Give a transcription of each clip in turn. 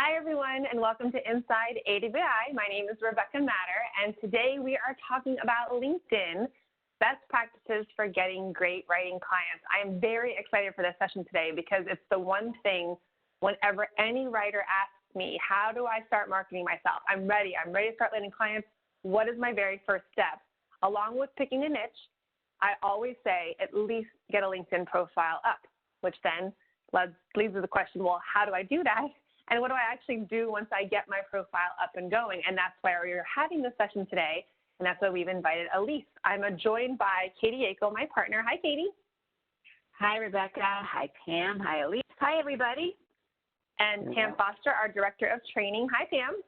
Hi, everyone, and welcome to Inside AWAI. My name is Rebecca Matter, and today we are talking about LinkedIn, best practices for getting great writing clients. I am very excited for this session today because it's the one thing whenever any writer asks me, how do I start marketing myself? I'm ready to start landing clients. What is my very first step? Along with picking a niche, I always say at least get a LinkedIn profile up, which then leads to the question, well, how do I do that? And what do I actually do once I get my profile up and going? And that's why we're having this session today, and that's why we've invited Elise. I'm joined by Katie Yackel, my partner. Hi, Katie. Hi, Rebecca. Hi, Pam. Hi, Elise. Hi, everybody. And Pam Foster, our Director of Training. Hi, Pam.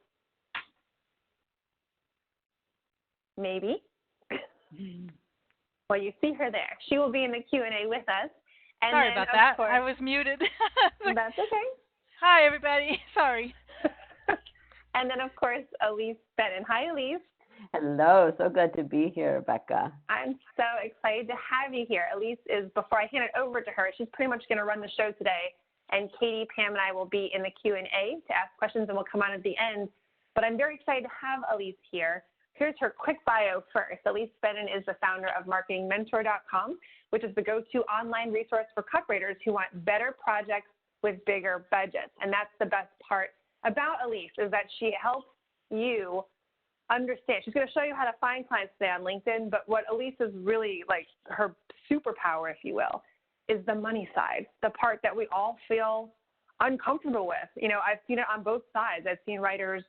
Maybe. Well, you see her there. She will be in the Q&A with us. And Sorry then, about that. Course, I was muted. That's okay. Hi, everybody. Sorry. And then, of course, Elise Bennon. Hi, Elise. Hello. So good to be here, Rebecca. I'm so excited to have you here. Elise is, before I hand it over to her, she's pretty much going to run the show today. And Katie, Pam, and I will be in the Q&A to ask questions, and we'll come on at the end. But I'm very excited to have Elise here. Here's her quick bio first. Elise Bennon is the founder of MarketingMentor.com, which is the go-to online resource for copywriters who want better projects with bigger budgets. And that's the best part about Elise, is that she helps you understand. She's going to show you how to find clients today on LinkedIn, but what Elise is really like her superpower, if you will, is the money side, the part that we all feel uncomfortable with. You know, I've seen it on both sides. I've seen writers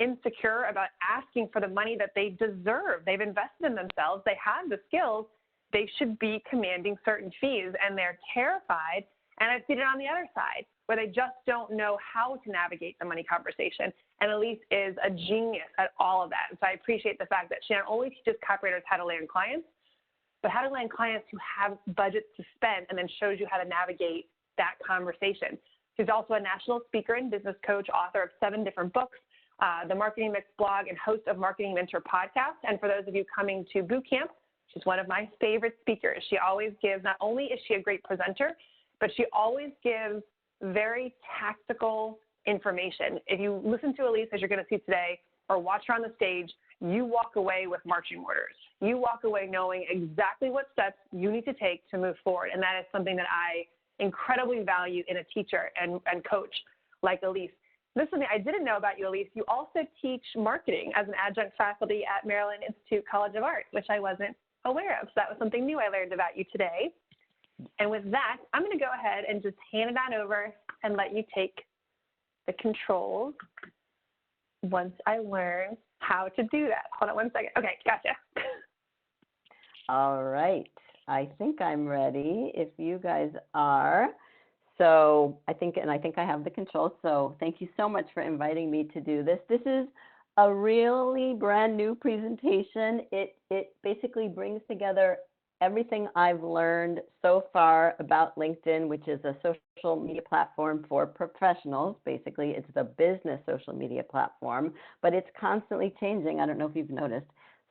insecure about asking for the money that they deserve. They've invested in themselves. They have the skills. They should be commanding certain fees, and they're terrified. And I've seen it on the other side, where they just don't know how to navigate the money conversation. And Elise is a genius at all of that. And so I appreciate the fact that she not only teaches copywriters how to land clients, but how to land clients who have budgets to spend, and then shows you how to navigate that conversation. She's also a national speaker and business coach, author of 7 different books, the Marketing Mix blog, and host of Marketing Mentor podcast. And for those of you coming to boot camp, she's one of my favorite speakers. She always gives, not only is she a great presenter, but she always gives very tactical information. If you listen to Elise, as you're going to see today, or watch her on the stage, you walk away with marching orders. You walk away knowing exactly what steps you need to take to move forward. And that is something that I incredibly value in a teacher and coach like Elise. This is something I didn't know about you, Elise. You also teach marketing as an adjunct faculty at Maryland Institute College of Art, which I wasn't aware of. So that was something new I learned about you today. And with that, I'm going to go ahead and just hand it on over and let you take the controls once I learn how to do that. Hold on one second. Okay, gotcha. All right. I think I'm ready if you guys are. So I think I have the controls. So thank you so much for inviting me to do this. This is a really brand new presentation. It basically brings together everything I've learned so far about LinkedIn, which is a social media platform for professionals. Basically, it's the business social media platform, but it's constantly changing. I don't know if you've noticed,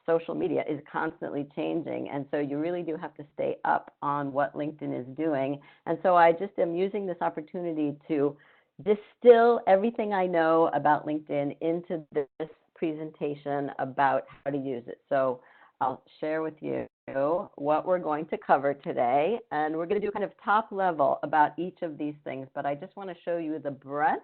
social media is constantly changing. And so you really do have to stay up on what LinkedIn is doing. And so I just am using this opportunity to distill everything I know about LinkedIn into this presentation about how to use it. So I'll share with you what we're going to cover today, and we're going to do kind of top level about each of these things, but I just want to show you the breadth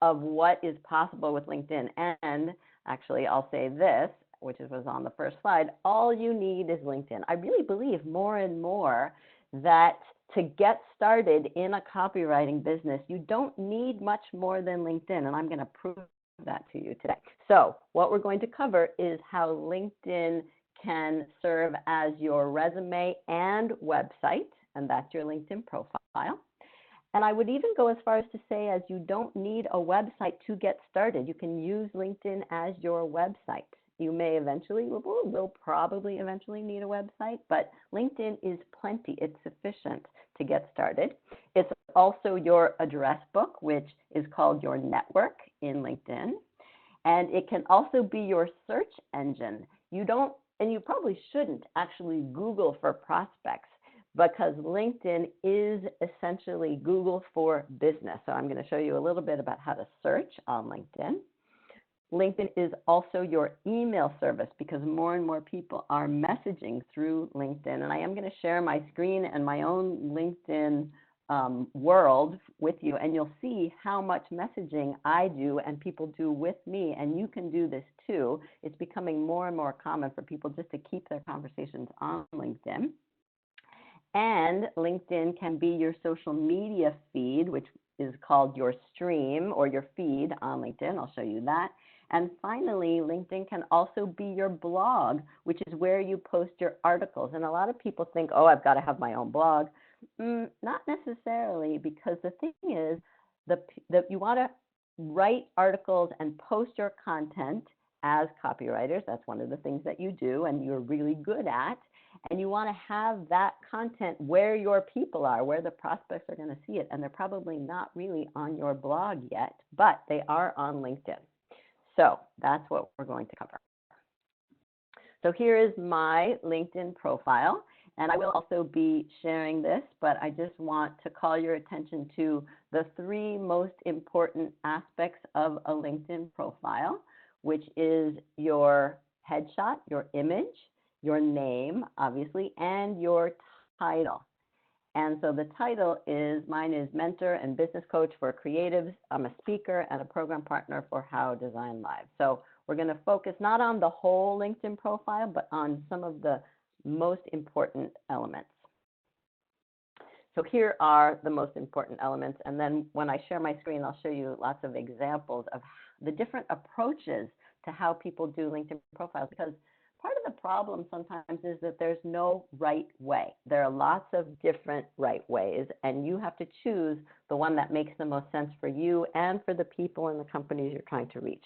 of what is possible with LinkedIn. And actually, I'll say this, which was on the first slide, all you need is LinkedIn. I really believe more and more that to get started in a copywriting business, you don't need much more than LinkedIn, and I'm going to prove that to you today. So what we're going to cover is how LinkedIn can serve as your resume and website, and that's your LinkedIn profile. And I would even go as far as to say, as you don't need a website to get started, you can use LinkedIn as your website. You may will probably eventually need a website, but LinkedIn is plenty. It's sufficient to get started. It's also your address book, which is called your network in LinkedIn. And it can also be your search engine. You don't, and you probably shouldn't actually Google for prospects, because LinkedIn is essentially Google for business. So I'm going to show you a little bit about how to search on LinkedIn. LinkedIn is also your email service because more and more people are messaging through LinkedIn. And I am going to share my screen and my own LinkedIn world with you, and you'll see how much messaging I do and people do with me, and you can do this too. It's becoming more and more common for people just to keep their conversations on LinkedIn. And LinkedIn can be your social media feed, which is called your stream or your feed on LinkedIn. I'll show you that. And finally, LinkedIn can also be your blog, which is where you post your articles. And a lot of people think, oh, I've got to have my own blog. Not necessarily, because the thing is that you want to write articles and post your content as copywriters. That's one of the things that you do and you're really good at. And you want to have that content where your people are, where the prospects are going to see it. And they're probably not really on your blog yet, but they are on LinkedIn. So that's what we're going to cover. So here is my LinkedIn profile. And I will also be sharing this, but I just want to call your attention to the 3 most important aspects of a LinkedIn profile, which is your headshot, your image, your name, obviously, and your title. And so the title is, mine is Mentor and Business Coach for Creatives. I'm a speaker and a program partner for How Design Live. So we're going to focus not on the whole LinkedIn profile, but on some of the most important elements. So here are the most important elements. And then when I share my screen, I'll show you lots of examples of the different approaches to how people do LinkedIn profiles, because part of the problem sometimes is that there's no right way. There are lots of different right ways, and you have to choose the one that makes the most sense for you and for the people and the companies you're trying to reach.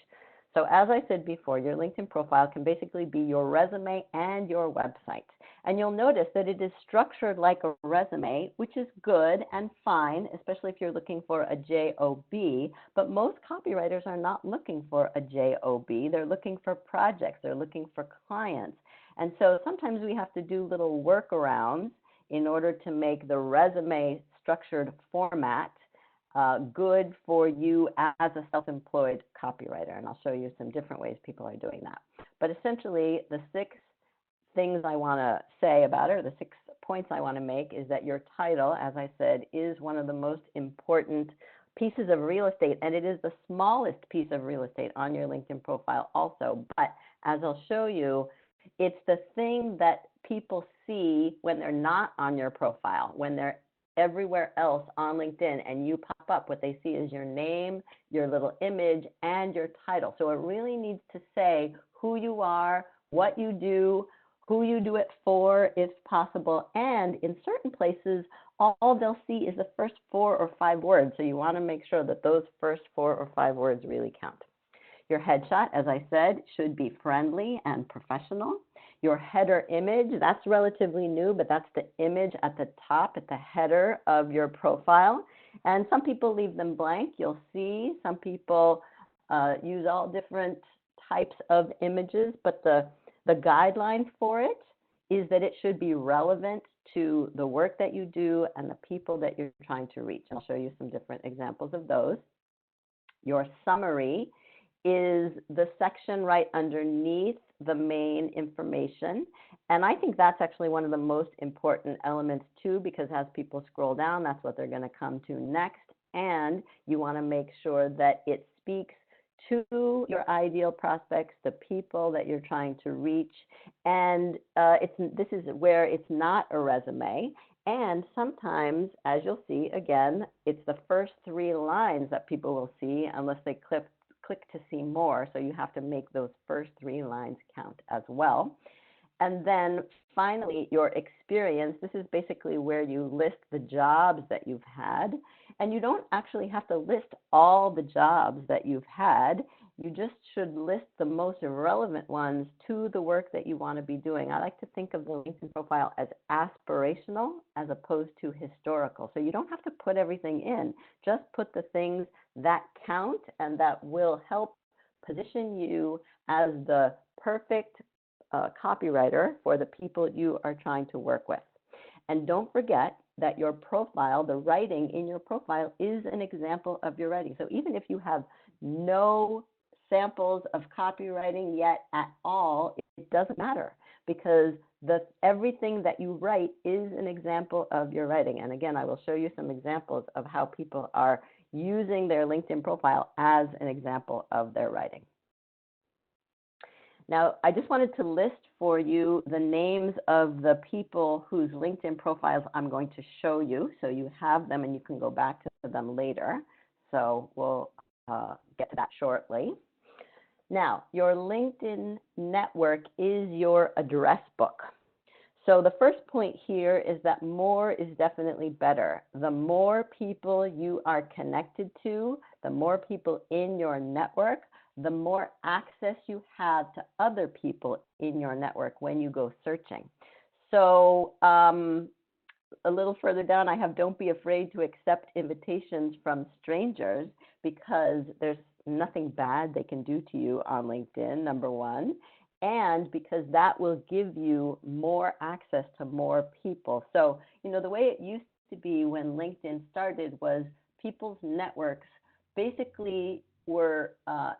So as I said before, your LinkedIn profile can basically be your resume and your website. And you'll notice that it is structured like a resume, which is good and fine, especially if you're looking for a JOB. But most copywriters are not looking for a JOB. They're looking for projects. They're looking for clients. And so sometimes we have to do little workarounds in order to make the resume structured format good for you as a self-employed copywriter. And I'll show you some different ways people are doing that. But essentially, the 6 things I want to say about it, or the 6 points I want to make, is that your title, as I said, is one of the most important pieces of real estate, and it is the smallest piece of real estate on your LinkedIn profile also. But as I'll show you, it's the thing that people see when they're not on your profile, when they're everywhere else on LinkedIn and you pop up. What they see is your name, your little image, and your title. So it really needs to say who you are, what you do, who you do it for, if possible, and in certain places, all they'll see is the first 4 or 5 words. So you want to make sure that those first 4 or 5 words really count. Your headshot, as I said, should be friendly and professional. Your header image, that's relatively new, but that's the image at the top, at the header of your profile. And some people leave them blank. You'll see some people use all different types of images, but the guideline for it is that it should be relevant to the work that you do and the people that you're trying to reach. I'll show you some different examples of those. Your summary is the section right underneath the main information. And I think that's actually one of the most important elements too, because as people scroll down, that's what they're going to come to next. And you want to make sure that it speaks to your ideal prospects, the people that you're trying to reach. And this is where it's not a resume. And sometimes, as you'll see, again, it's the first 3 lines that people will see unless they click to see more. So you have to make those first 3 lines count as well. And then finally, your experience. This is basically where you list the jobs that you've had. And you don't actually have to list all the jobs that you've had. You just should list the most relevant ones to the work that you want to be doing. I like to think of the LinkedIn profile as aspirational as opposed to historical. So you don't have to put everything in. Just put the things that count and that will help position you as the perfect copywriter for the people you are trying to work with. And don't forget that your profile, the writing in your profile, is an example of your writing. So even if you have no samples of copywriting yet at all, it doesn't matter, because everything that you write is an example of your writing. And again, I will show you some examples of how people are using their LinkedIn profile as an example of their writing. Now, I just wanted to list for you the names of the people whose LinkedIn profiles I'm going to show you, so you have them and you can go back to them later. So we'll get to that shortly. Now, your LinkedIn network is your address book. So the first point here is that more is definitely better. The more people you are connected to, the more people in your network, the more access you have to other people in your network when you go searching. So a little further down, I have don't be afraid to accept invitations from strangers, because there's nothing bad they can do to you on LinkedIn, number one, and because that will give you more access to more people. So, the way it used to be when LinkedIn started was people's networks basically were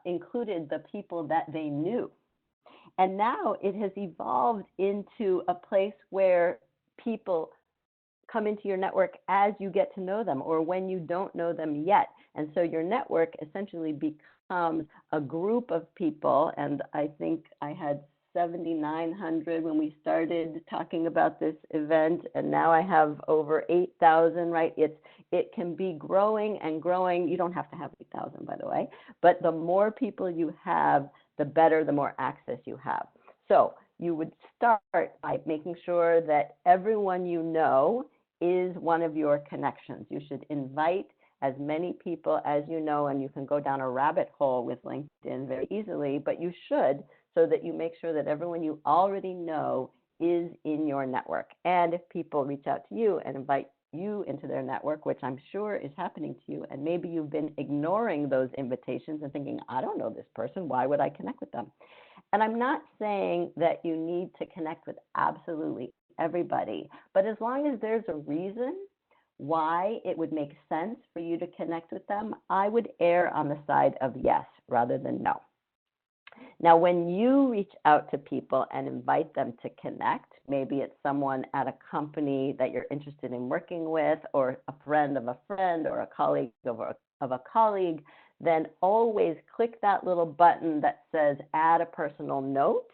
included the people that they knew. And now it has evolved into a place where people come into your network as you get to know them or when you don't know them yet. And so your network essentially becomes a group of people. And I think I had 7,900 when we started talking about this event, and now I have over 8,000, right? It can be growing and growing. You don't have to have 8,000, by the way, but the more people you have, the better, the more access you have. So you would start by making sure that everyone you know is one of your connections. You should invite as many people as you know, and you can go down a rabbit hole with LinkedIn very easily, but you should, so that you make sure that everyone you already know is in your network. And if people reach out to you and invite you into their network, which I'm sure is happening to you, and maybe you've been ignoring those invitations and thinking, I don't know this person, why would I connect with them? And I'm not saying that you need to connect with absolutely everybody, but as long as there's a reason why it would make sense for you to connect with them, I would err on the side of yes rather than no. Now, when you reach out to people and invite them to connect, maybe it's someone at a company that you're interested in working with, or a friend of a friend, or a colleague of a colleague, then always click that little button that says add a personal note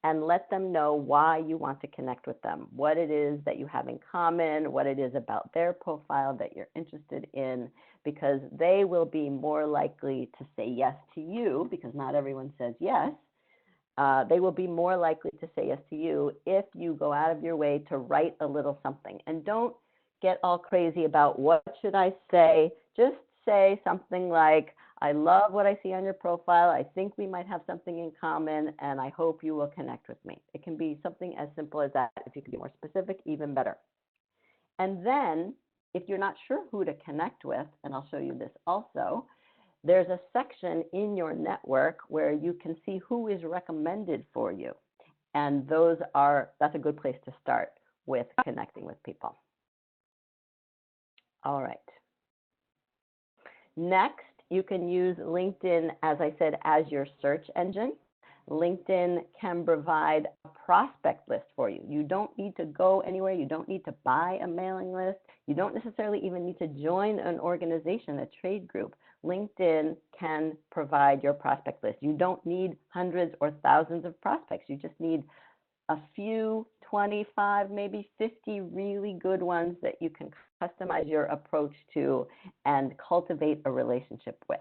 and let them know why you want to connect with them, what it is that you have in common, what it is about their profile that you're interested in, because they will be more likely to say yes to you, because not everyone says yes. They will be more likely to say yes to you if you go out of your way to write a little something. And don't get all crazy about what should I say. Just say something like, I love what I see on your profile. I think we might have something in common, and I hope you will connect with me. It can be something as simple as that. If you can be more specific, even better. And then, if you're not sure who to connect with, and I'll show you this also, there's a section in your network where you can see who is recommended for you. And that's a good place to start with connecting with people. All right. Next, you can use LinkedIn, as I said, as your search engine. LinkedIn can provide a prospect list for you. You don't need to go anywhere. You don't need to buy a mailing list. You don't necessarily even need to join an organization, a trade group. LinkedIn can provide your prospect list. You don't need hundreds or thousands of prospects. You just need a few, 25, maybe 50 really good ones that you can customize your approach to and cultivate a relationship with.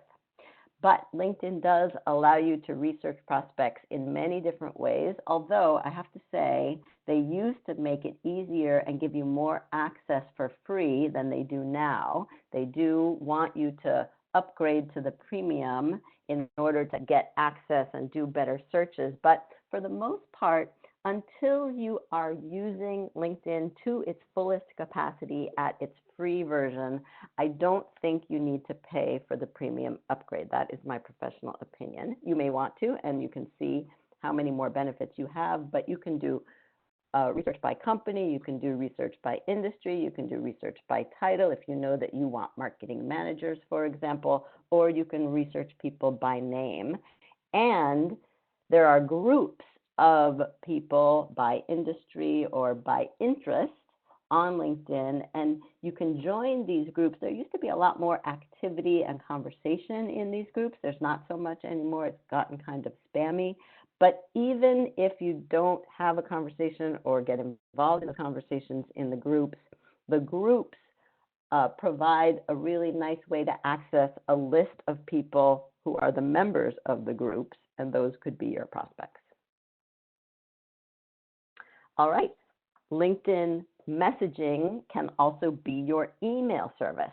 But LinkedIn does allow you to research prospects in many different ways, although I have to say they used to make it easier and give you more access for free than they do now. They do want you to upgrade to the premium in order to get access and do better searches. But for the most part, until you are using LinkedIn to its fullest capacity at its free version, I don't think you need to pay for the premium upgrade. That is my professional opinion. You may want to, and you can see how many more benefits you have, but you can do research by company, you can do research by industry, you can do research by title if you know that you want marketing managers, for example, or you can research people by name. And there are groups of people by industry or by interest on LinkedIn, and you can join these groups. There used to be a lot more activity and conversation in these groups. There's not so much anymore. It's gotten kind of spammy. But even if you don't have a conversation or get involved in the conversations in the groups provide a really nice way to access a list of people who are the members of the groups, and those could be your prospects. All right, LinkedIn messaging can also be your email service.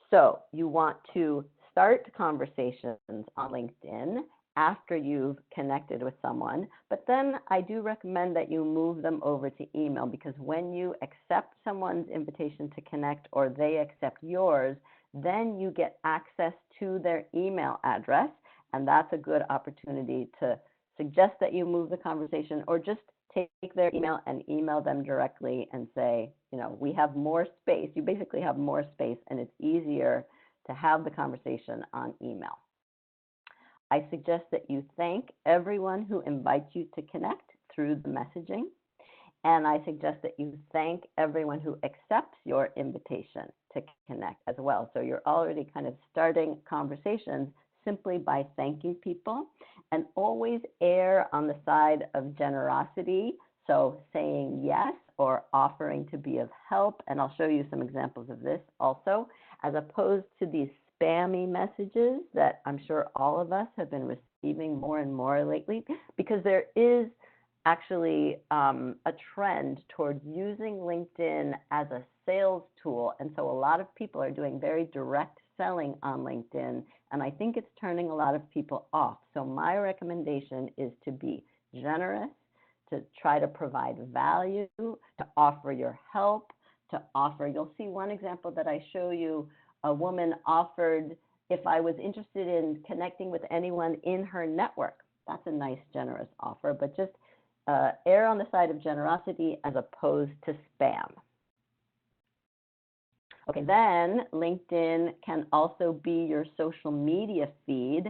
So you want to start conversations on LinkedIn after you've connected with someone, but then I do recommend that you move them over to email, because when you accept someone's invitation to connect or they accept yours, then you get access to their email address, and that's a good opportunity to suggest that you move the conversation, or just take their email and email them directly and say, you know, we have more space. You basically have more space, and it's easier to have the conversation on email. I suggest that you thank everyone who invites you to connect through the messaging. And I suggest that you thank everyone who accepts your invitation to connect as well. So you're already kind of starting conversations simply by thanking people, and always err on the side of generosity. So saying yes or offering to be of help. And I'll show you some examples of this also, as opposed to these spammy messages that I'm sure all of us have been receiving more and more lately, because there is actually a trend toward using LinkedIn as a sales tool. And so a lot of people are doing very direct selling on LinkedIn, and I think it's turning a lot of people off. So my recommendation is to be generous, to try to provide value, to offer your help, to offer, you'll see one example that I show you, a woman offered if I was interested in connecting with anyone in her network. That's a nice, generous offer, but just err on the side of generosity as opposed to spam. Okay, then LinkedIn can also be your social media feed.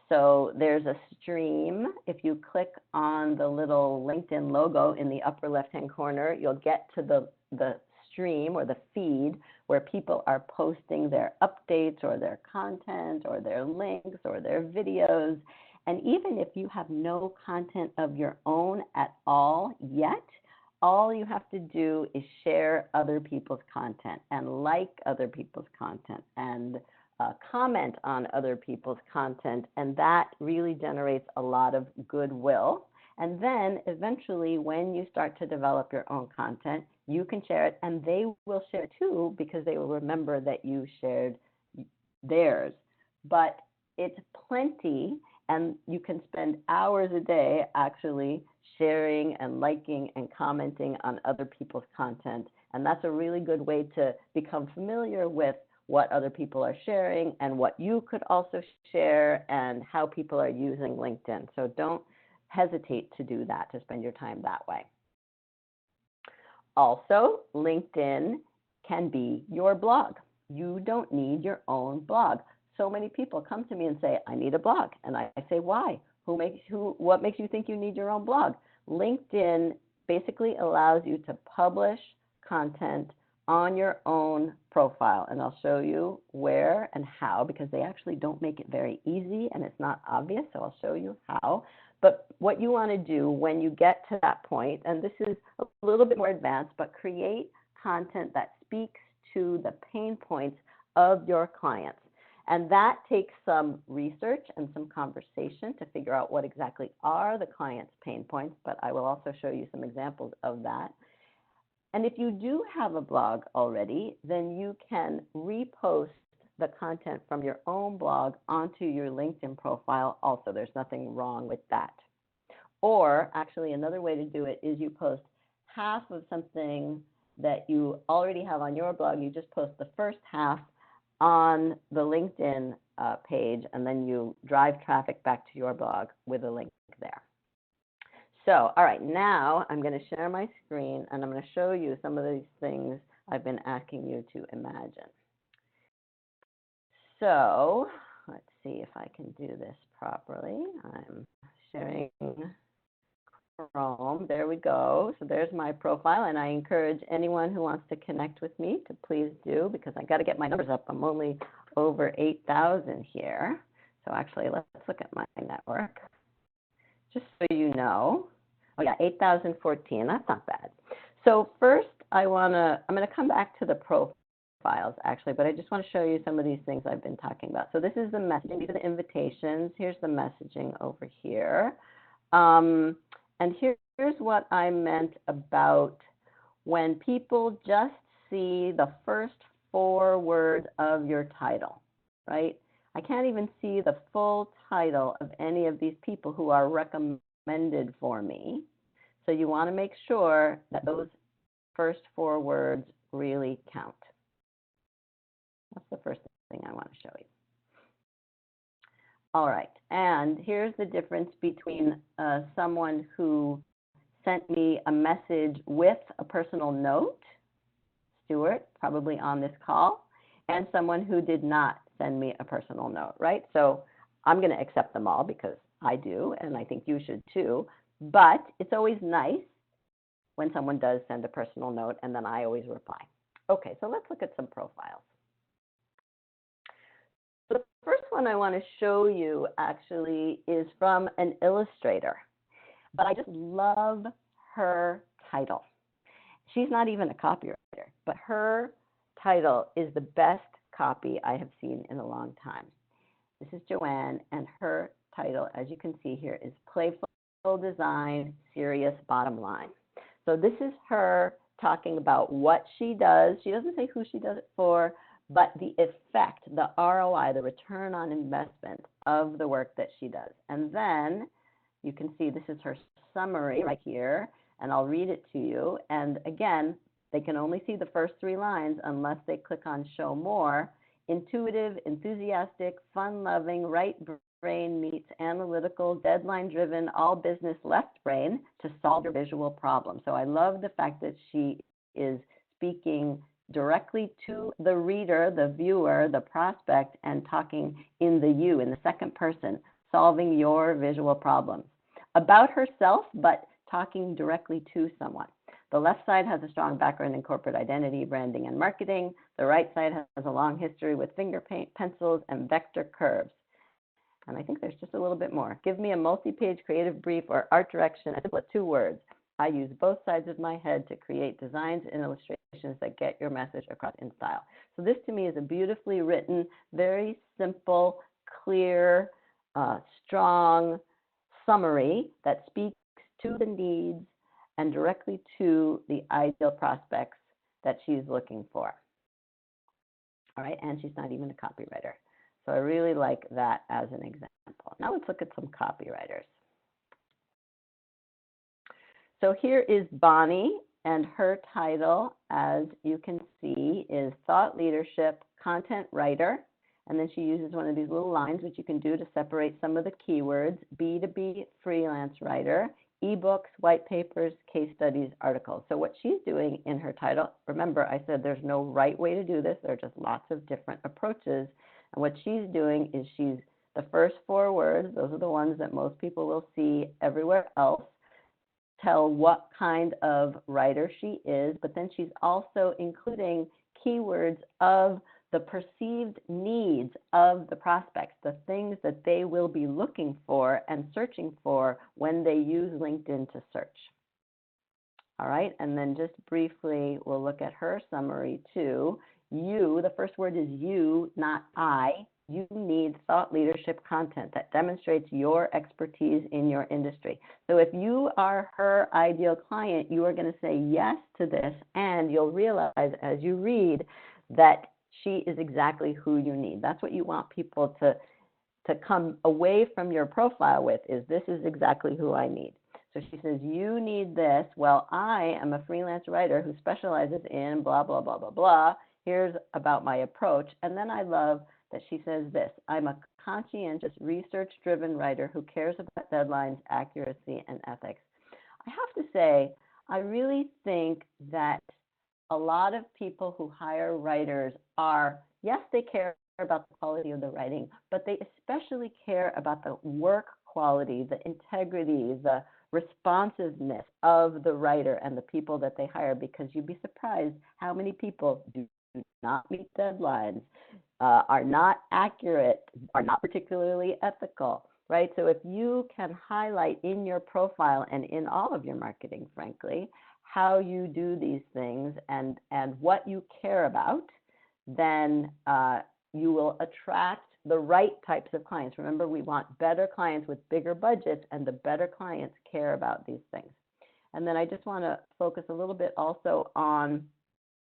So there's a stream. If you click on the little LinkedIn logo in the upper left-hand corner, you'll get to the stream or the feed where people are posting their updates or their content or their links or their videos. And even if you have no content of your own at all yet, all you have to do is share other people's content and like other people's content and comment on other people's content. And that really generates a lot of goodwill. And then eventually, when you start to develop your own content, you can share it, and they will share too, because they will remember that you shared theirs. But it's plenty, and you can spend hours a day actually sharing and liking and commenting on other people's content. And that's a really good way to become familiar with what other people are sharing and what you could also share and how people are using LinkedIn. So don't hesitate to do that, to spend your time that way. Also, LinkedIn can be your blog. You don't need your own blog. So many people come to me and say, I need a blog. And I say, why? What makes you think you need your own blog? LinkedIn basically allows you to publish content on your own profile. And I'll show you where and how, because they actually don't make it very easy and it's not obvious. So I'll show you how. But what you want to do when you get to that point, and this is a little bit more advanced, but create content that speaks to the pain points of your clients. And that takes some research and some conversation to figure out what exactly are the client's pain points, but I will also show you some examples of that. And if you do have a blog already, then you can repost the content from your own blog onto your LinkedIn profile also. There's nothing wrong with that. Or actually another way to do it is you post half of something that you already have on your blog. You just post the first half on the LinkedIn page, and then you drive traffic back to your blog with a link there. So, all right, now I'm going to share my screen and I'm going to show you some of these things I've been asking you to imagine. So, let's see if I can do this properly. I'm sharing Chrome. There we go. So there's my profile, and I encourage anyone who wants to connect with me to please do, because I got to get my numbers up. I'm only over 8,000 here. So actually, let's look at my network, just so you know. Oh yeah, 8,014. That's not bad. So first, I'm going to come back to the profiles actually, but I just want to show you some of these things I've been talking about. So this is the messaging. These are the invitations. Here's the messaging over here. And here's what I meant about when people just see the first 4 words of your title, right? I can't even see the full title of any of these people who are recommended for me. So you want to make sure that those first 4 words really count. That's the first thing I want to show you. All right, and here's the difference between someone who sent me a message with a personal note, Stuart, probably on this call, and someone who did not send me a personal note, right? So I'm going to accept them all because I do, and I think you should too, but it's always nice when someone does send a personal note, and then I always reply. Okay, so let's look at some profiles. The first one I want to show you actually is from an illustrator, but I just love her title. She's not even a copywriter, but her title is the best copy I have seen in a long time. This is Joanne, and her title, as you can see here, is Playful Design, Serious Bottom Line. So this is her talking about what she does. She doesn't say who she does it for, but the effect, the ROI, the return on investment of the work that she does. And then you can see this is her summary right here, and I'll read it to you. And again, they can only see the first 3 lines unless they click on Show More. Intuitive, enthusiastic, fun-loving, right brain meets analytical, deadline-driven, all business left brain to solve your visual problem. So I love the fact that she is speaking directly to the reader, the viewer, the prospect, and talking in the you, in the second person, solving your visual problems. About herself, but talking directly to someone. The left side has a strong background in corporate identity, branding, and marketing. The right side has a long history with finger paint, pencils, and vector curves. And I think there's just a little bit more. Give me a multi-page creative brief or art direction, simple as 2 words. I use both sides of my head to create designs and illustrations that get your message across in style. So this to me is a beautifully written, very simple, clear, strong summary that speaks to the needs and directly to the ideal prospects that she's looking for. All right, and she's not even a copywriter. So I really like that as an example. Now let's look at some copywriters. So here is Bonnie, and her title, as you can see, is Thought Leadership Content Writer. And then she uses one of these little lines, which you can do to separate some of the keywords: B2B freelance writer, ebooks, white papers, case studies, articles. So what she's doing in her title, remember I said there's no right way to do this, there are just lots of different approaches. And what she's doing is the first 4 words, those are the ones that most people will see everywhere else, tell what kind of writer she is, but then she's also including keywords of the perceived needs of the prospects, the things that they will be looking for and searching for when they use LinkedIn to search. All right, and then just briefly, we'll look at her summary too. You, the first word is you, not I. You need thought leadership content that demonstrates your expertise in your industry. So if you are her ideal client, you are going to say yes to this, and you'll realize as you read that she is exactly who you need. That's what you want people to come away from your profile with, is this is exactly who I need. So she says, you need this. Well, I am a freelance writer who specializes in blah, blah, blah, blah, blah. Here's about my approach. And then I love that she says this: I'm a conscientious, research-driven writer who cares about deadlines, accuracy, and ethics. I have to say, I really think that a lot of people who hire writers are, yes, they care about the quality of the writing, but they especially care about the work quality, the integrity, the responsiveness of the writer and the people that they hire, because you'd be surprised how many people do not meet deadlines, are not accurate, are not particularly ethical, right? So if you can highlight in your profile and in all of your marketing, frankly, how you do these things and what you care about, then you will attract the right types of clients. Remember, we want better clients with bigger budgets, and the better clients care about these things. And then I just want to focus a little bit also on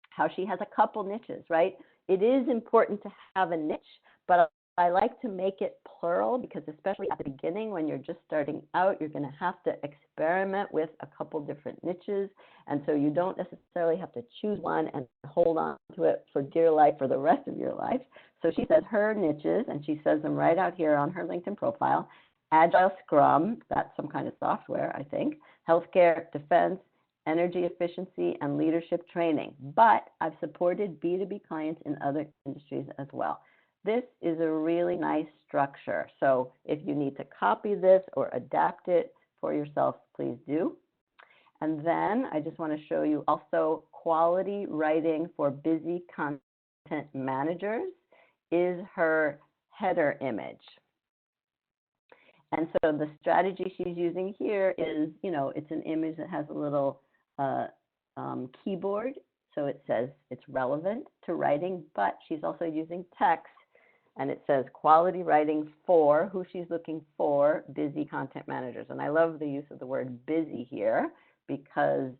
how she has a couple niches, right? It is important to have a niche, but I like to make it plural, because especially at the beginning when you're just starting out, you're going to have to experiment with a couple different niches. And so you don't necessarily have to choose one and hold on to it for dear life for the rest of your life. So she says her niches, and she says them right out here on her LinkedIn profile: Agile Scrum, that's some kind of software, I think, healthcare, defense, energy efficiency, and leadership training. But I've supported B2B clients in other industries as well. This is a really nice structure. So if you need to copy this or adapt it for yourself, please do. And then I just want to show you also quality writing for busy content managers is her header image. And so the strategy she's using here is, it's an image that has a little keyboard. So it says it's relevant to writing, but she's also using text. And it says quality writing for who she's looking for, busy content managers. And I love the use of the word busy here, because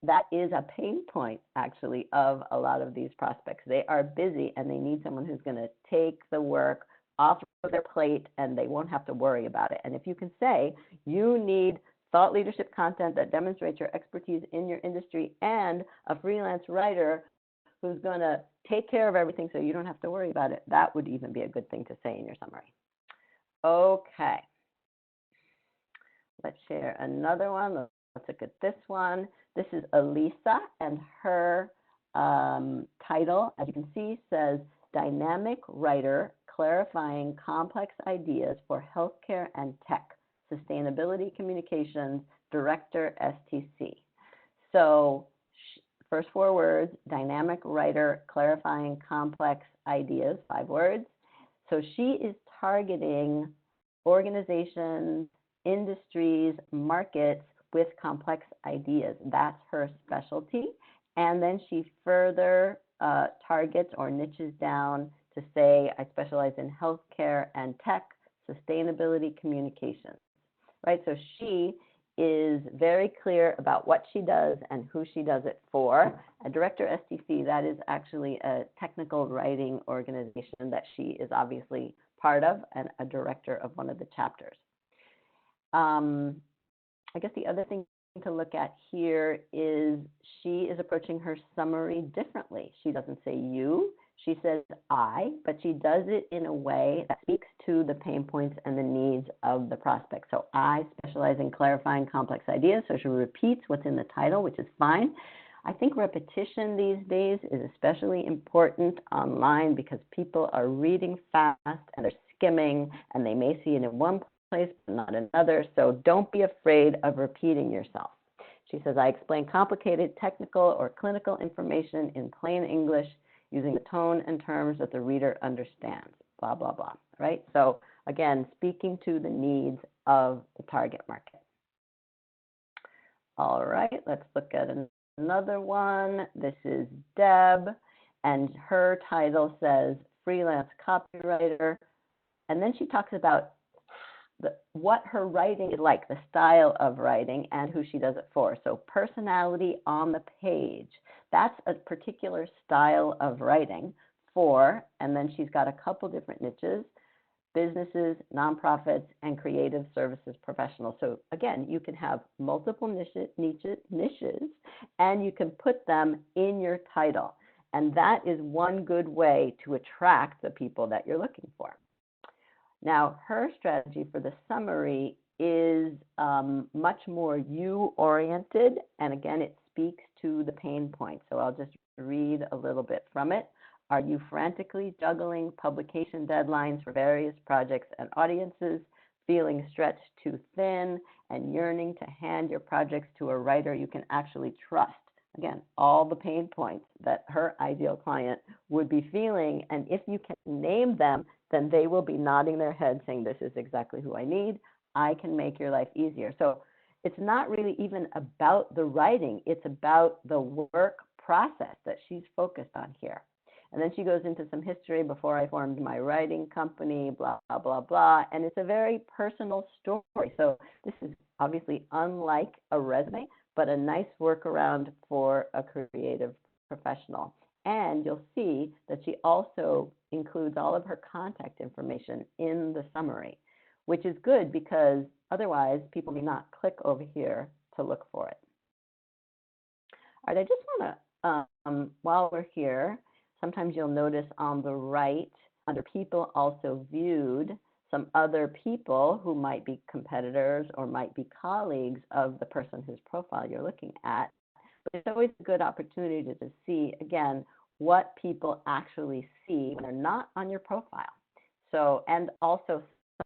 that is a pain point, actually, of a lot of these prospects. They are busy and they need someone who's going to take the work off of their plate and they won't have to worry about it. And if you can say you need thought leadership content that demonstrates your expertise in your industry and a freelance writer who's going to take care of everything so you don't have to worry about it, that would even be a good thing to say in your summary. Okay. Let's share another one. Let's look at this one. This is Elisa, and her title, as you can see, says Dynamic Writer Clarifying Complex Ideas for Healthcare and Tech, Sustainability Communications, Director, STC. So first 4 words, dynamic writer clarifying complex ideas, 5 words. So she is targeting organizations, industries, markets with complex ideas. That's her specialty. And then she further targets or niches down to say, I specialize in healthcare and tech, sustainability communications, right? So she is very clear about what she does and who she does it for. A Director STC, that is actually a technical writing organization that she is obviously part of, and a director of one of the chapters. I guess the other thing to look at here is she is approaching her summary differently. She doesn't say you, she says I, but she does it in a way that speaks to the pain points and the needs of the prospect. So I specialize in clarifying complex ideas. So she repeats what's in the title, which is fine. I think repetition these days is especially important online, because people are reading fast and they're skimming, and they may see it in one place but not another. So don't be afraid of repeating yourself. She says, I explain complicated technical or clinical information in plain English using the tone and terms that the reader understands, blah, blah, blah, right? So again, speaking to the needs of the target market. All right, let's look at another one. This is Deb, and her title says freelance copywriter. And then she talks about what her writing is like, the style of writing, and who she does it for. So personality on the page, that's a particular style of writing for, and then she's got a couple different niches: businesses, nonprofits, and creative services professionals. So again, you can have multiple niches, and you can put them in your title. And that is one good way to attract the people that you're looking for. Now, her strategy for the summary is much more you-oriented, and again, it speaks to the pain point. So I'll just read a little bit from it. Are you frantically juggling publication deadlines for various projects and audiences, feeling stretched too thin, and yearning to hand your projects to a writer you can actually trust? Again, all the pain points that her ideal client would be feeling, and if you can name them, then they will be nodding their head saying, this is exactly who I need. I can make your life easier. So it's not really even about the writing. It's about the work process that she's focused on here. And then she goes into some history. Before I formed my writing company, blah, blah, blah, blah. And it's a very personal story. So this is obviously unlike a resume, but a nice workaround for a creative professional. And you'll see that she also includes all of her contact information in the summary, which is good because otherwise people may not click over here to look for it. All right, I just want to, while we're here, sometimes you'll notice on the right, under people also viewed, some other people who might be competitors or might be colleagues of the person whose profile you're looking at. But it's always a good opportunity to see, again, what people actually see when they're not on your profile. So, and also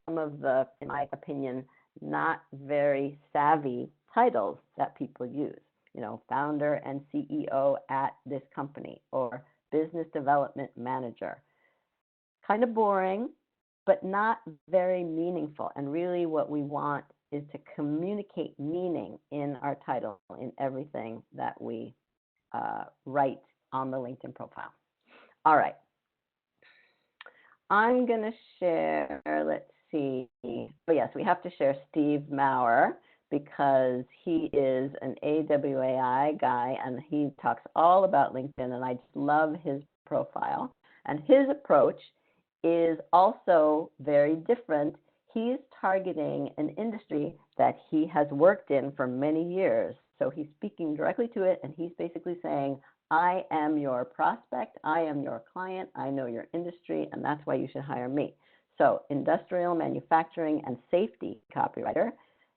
some of the, in my opinion, not very savvy titles that people use. You know, founder and CEO at this company, or business development manager. Kind of boring, but not very meaningful. And really what we want is to communicate meaning in our title, in everything that we write on the LinkedIn profile. All right. I'm going to share, let's see. Oh, yes, we have to share Steve Maurer, because he is an AWAI guy, and he talks all about LinkedIn, and I just love his profile. And his approach is also very different. He's targeting an industry that he has worked in for many years. So he's speaking directly to it, and he's basically saying, I am your prospect, I am your client, I know your industry, and that's why you should hire me. So industrial, manufacturing, and safety copywriter.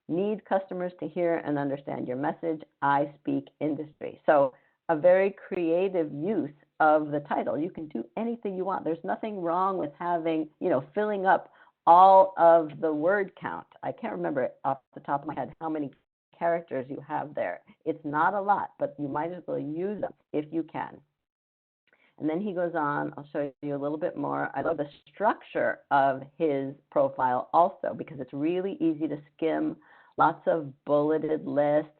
Need customers to hear and understand your message. I speak industry. So a very creative use of the title. You can do anything you want. There's nothing wrong with having, filling up all of the word count. I can't remember off the top of my head how many characters you have there. It's not a lot, but you might as well use them if you can. And then he goes on, I'll show you a little bit more. I love the structure of his profile also, because it's really easy to skim. Lots of bulleted lists.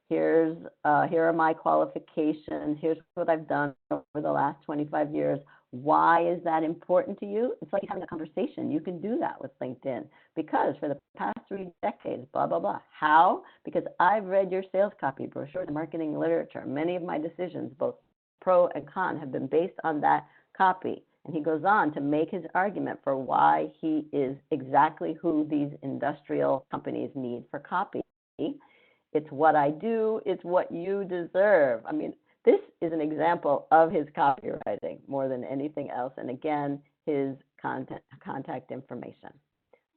Here are my qualifications. Here's what I've done over the last 25 years. Why is that important to you? It's like having a conversation. You can do that with LinkedIn, because for the past 3 decades, blah, blah, blah. How? Because I've read your sales copy, brochures, marketing literature. Many of my decisions, both pro and con, have been based on that copy. And he goes on to make his argument for why he is exactly who these industrial companies need for copy. It's what I do, it's what you deserve. I mean, this is an example of his copywriting more than anything else. And again, his contact information.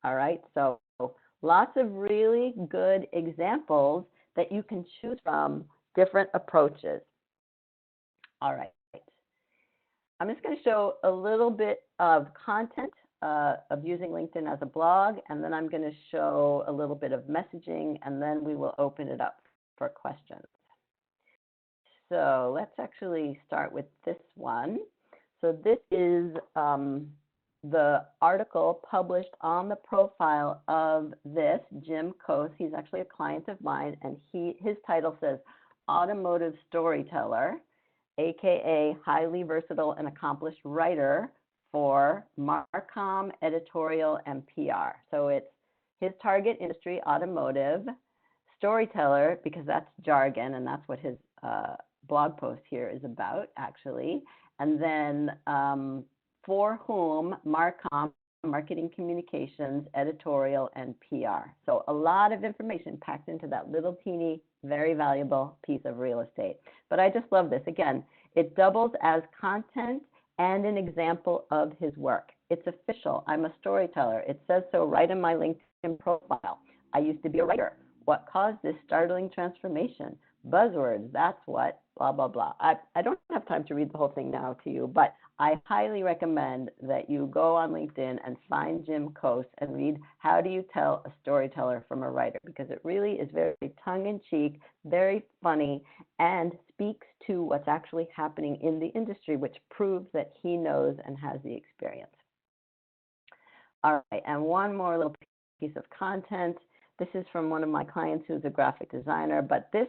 All right, so lots of really good examples that you can choose from, different approaches. All right. I'm just going to show a little bit of content of using LinkedIn as a blog, and then I'm going to show a little bit of messaging, and then we will open it up for questions. So let's actually start with this one. So this is the article published on the profile of this Jim Coase. He's actually a client of mine, and his title says Automotive Storyteller, AKA highly versatile and accomplished writer for Marcom, editorial, and PR. So it's his target industry, automotive, storyteller, because that's jargon, and that's what his blog post here is about, actually. And then for whom, Marcom, marketing communications, editorial, and PR. So a lot of information packed into that little teeny, very valuable piece of real estate. But I just love this. Again, it doubles as content and an example of his work. It's official. I'm a storyteller. It says so right in my LinkedIn profile. I used to be a writer. What caused this startling transformation? Buzzwords, that's what, blah, blah, blah. I don't have time to read the whole thing now to you, but I highly recommend that you go on LinkedIn and find Jim Coase and read How Do You Tell a Storyteller from a Writer, because it really is very tongue-in-cheek, very funny, and speaks to what's actually happening in the industry, which proves that he knows and has the experience. All right, and one more little piece of content. This is from one of my clients who's a graphic designer, but this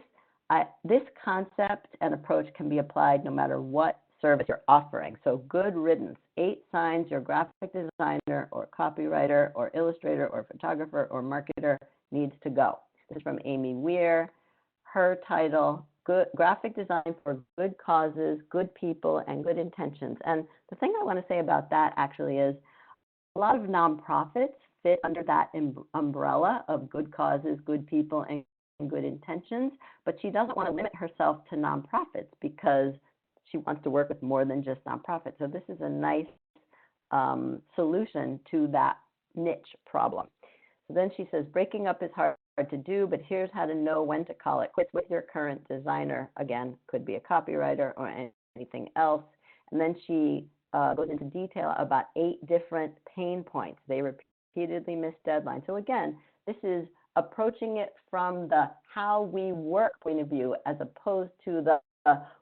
concept and approach can be applied no matter what service you're offering. So good riddance, 8 signs your graphic designer or copywriter or illustrator or photographer or marketer needs to go. This is from Amy Weir. Her title, Good Graphic Design for Good Causes, Good People, and Good Intentions. And the thing I want to say about that actually is a lot of nonprofits fit under that umbrella of good causes, good people, and good intentions, but she doesn't want to limit herself to nonprofits because she wants to work with more than just nonprofits. So this is a nice solution to that niche problem. So then she says, breaking up is hard to do, but here's how to know when to call it quits with your current designer. Again, could be a copywriter or anything else. And then she goes into detail about 8 different pain points. They repeatedly miss deadlines. So again, this is approaching it from the how we work point of view as opposed to the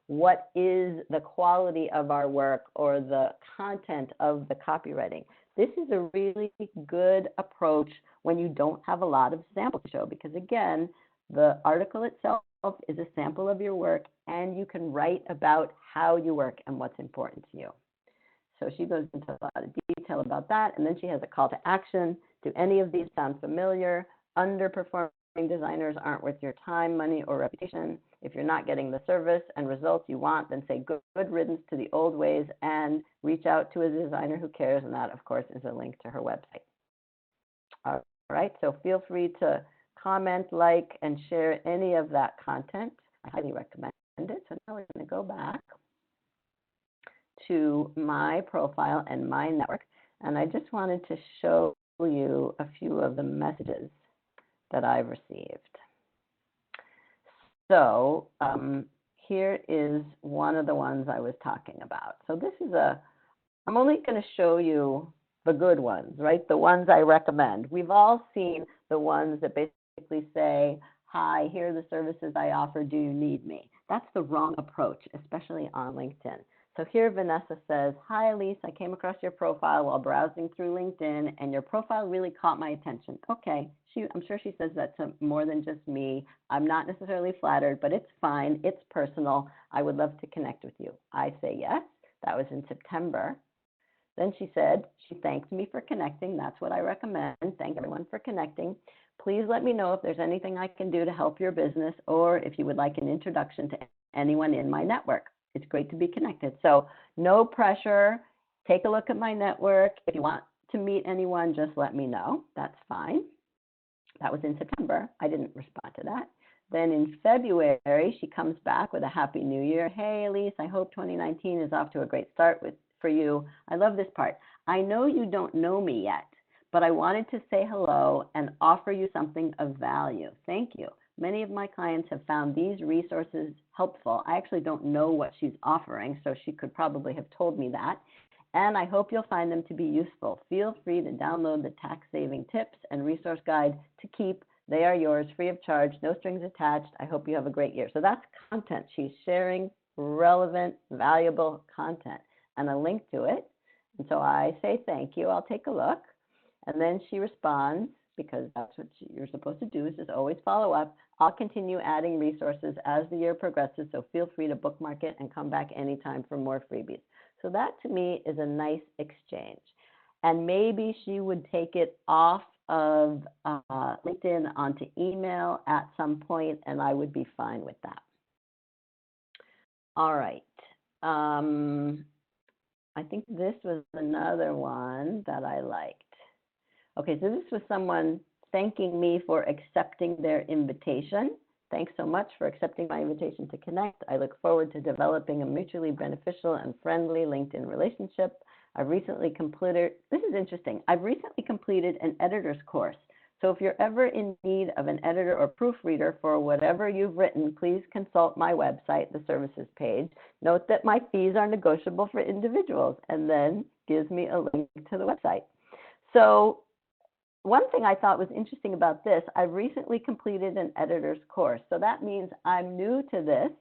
what is the quality of our work or the content of the copywriting. This is a really good approach when you don't have a lot of samples to show, because again, the article itself is a sample of your work and you can write about how you work and what's important to you. So she goes into a lot of detail about that, and then she has a call to action. Do any of these sound familiar? Underperforming designers aren't worth your time, money, or reputation. If you're not getting the service and results you want, then say good riddance to the old ways and reach out to a designer who cares, and that, of course, is a link to her website. All right, so feel free to comment, like, and share any of that content. I highly recommend it. So now we're going to go back to my profile and my network, and I just wanted to show you a few of the messages that I've received. So here is one of the ones I was talking about. So this is I'm only going to show you the good ones, right? The ones I recommend. We've all seen the ones that basically say, hi, here are the services I offer, do you need me? That's the wrong approach, especially on LinkedIn. So here Vanessa says, hi Elise, I came across your profile while browsing through LinkedIn and your profile really caught my attention. Okay, I'm sure she says that to more than just me. I'm not necessarily flattered, but it's fine, it's personal. I would love to connect with you. I say yes, that was in September. Then she said, she thanked me for connecting. That's what I recommend. Thank everyone for connecting. Please let me know if there's anything I can do to help your business or if you would like an introduction to anyone in my network. It's great to be connected. So no pressure. Take a look at my network. If you want to meet anyone, just let me know. That's fine. That was in September. I didn't respond to that. Then in February, she comes back with a Happy New Year. Hey, Elise, I hope 2019 is off to a great start for you. I love this part. I know you don't know me yet, but I wanted to say hello and offer you something of value. Thank you. Many of my clients have found these resources helpful. I actually don't know what she's offering, so she could probably have told me that. And I hope you'll find them to be useful. Feel free to download the tax-saving tips and resource guide to keep. They are yours, free of charge, no strings attached. I hope you have a great year. So that's content. She's sharing relevant, valuable content and a link to it. And so I say thank you. I'll take a look. And then she responds, because that's what you're supposed to do, is just always follow up. I'll continue adding resources as the year progresses, so feel free to bookmark it and come back anytime for more freebies. So that to me is a nice exchange. And maybe she would take it off of LinkedIn onto email at some point, and I would be fine with that. All right. I think this was another one that I liked. Okay, so this was someone thanking me for accepting their invitation. Thanks so much for accepting my invitation to connect. I look forward to developing a mutually beneficial and friendly LinkedIn relationship. I've recently completed, this is interesting, I've recently completed an editor's course So if you're ever in need of an editor or proofreader for whatever you've written, please consult my website, the services page. Note that my fees are negotiable for individuals, and then gives me a link to the website. So one thing I thought was interesting about this, I've recently completed an editor's course. So that means I'm new to this,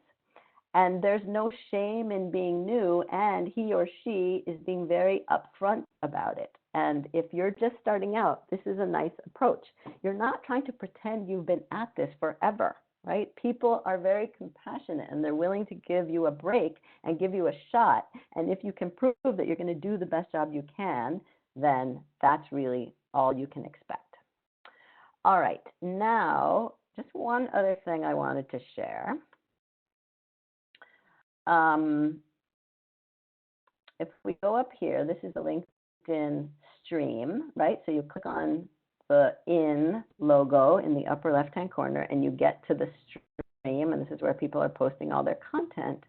and there's no shame in being new, and he or she is being very upfront about it. And if you're just starting out, this is a nice approach. You're not trying to pretend you've been at this forever, right? People are very compassionate, and they're willing to give you a break and give you a shot. And if you can prove that you're going to do the best job you can, then that's really all you can expect. All right, now just one other thing I wanted to share. If we go up here, this is a LinkedIn stream, right? So you click on the in logo in the upper left-hand corner, and you get to the stream, and this is where people are posting all their content.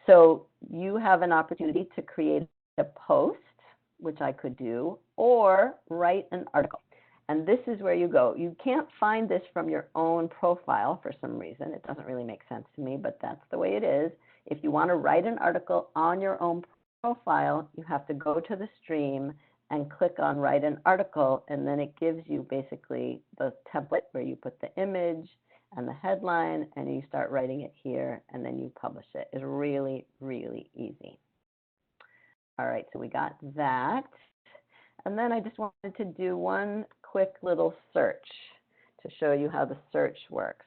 So you have an opportunity to create a post, which I could do, or write an article. And this is where you go. You can't find this from your own profile for some reason. It doesn't really make sense to me, but that's the way it is. If you want to write an article on your own profile, you have to go to the stream and click on write an article, and then it gives you basically the template where you put the image and the headline, and you start writing it here, and then you publish it. It's really, really easy. All right, so we got that. And then I just wanted to do one quick little search to show you how the search works.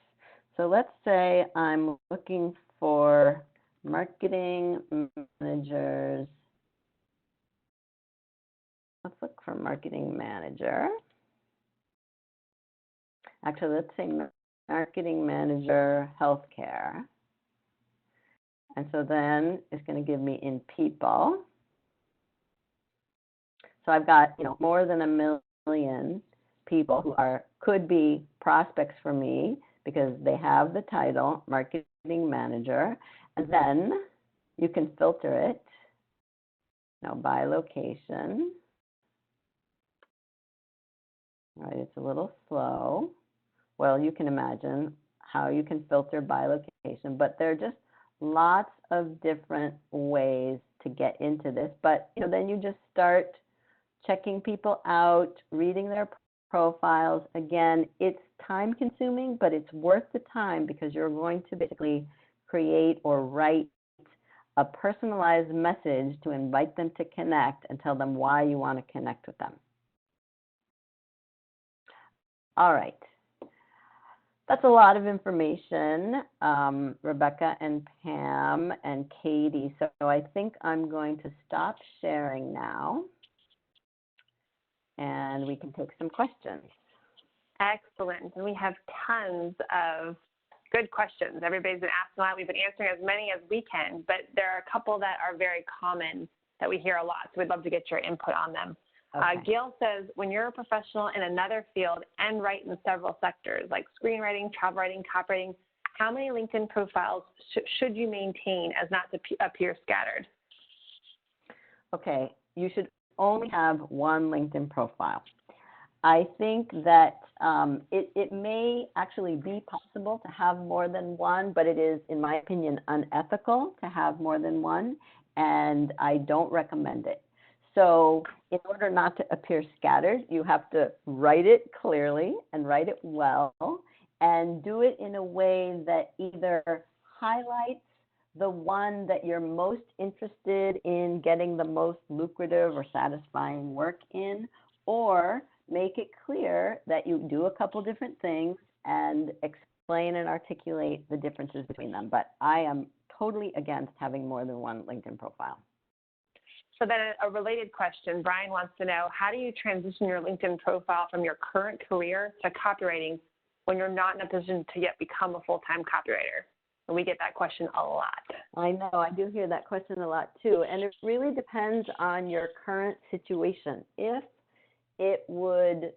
So let's say I'm looking for marketing managers. Let's look for marketing manager. Actually, let's say marketing manager healthcare. And so then it's going to give me in people. So I've got, more than 1 million people who could be prospects for me because they have the title marketing manager. And then you can filter it by location. All right, it's a little slow. Well, you can imagine how you can filter by location, but there are just lots of different ways to get into this. But then you just start checking people out, reading their profiles. Again, it's time consuming, but it's worth the time because you're going to basically create or write a personalized message to invite them to connect and tell them why you want to connect with them. All right. That's a lot of information, Rebecca and Pam and Katie. So I think I'm going to stop sharing now, and we can take some questions. Excellent. And we have tons of good questions. Everybody's been asking a lot. We've been answering as many as we can, but there are a couple that are very common that we hear a lot. So we'd love to get your input on them. Okay. Gail says, when you're a professional in another field and write in several sectors like screenwriting, travel writing, copywriting, how many LinkedIn profiles should you maintain as not to appear scattered? Okay, you should only have one LinkedIn profile. I think that it may actually be possible to have more than one, but it is, in my opinion, unethical to have more than one, and I don't recommend it. So in order not to appear scattered, you have to write it clearly and write it well and do it in a way that either highlights the one that you're most interested in getting the most lucrative or satisfying work in, or make it clear that you do a couple different things and explain and articulate the differences between them. But I am totally against having more than one LinkedIn profile. So then a related question, Brian wants to know, how do you transition your LinkedIn profile from your current career to copywriting when you're not in a position to yet become a full-time copywriter? And we get that question a lot. I know, I do hear that question a lot too. And it really depends on your current situation. If it would,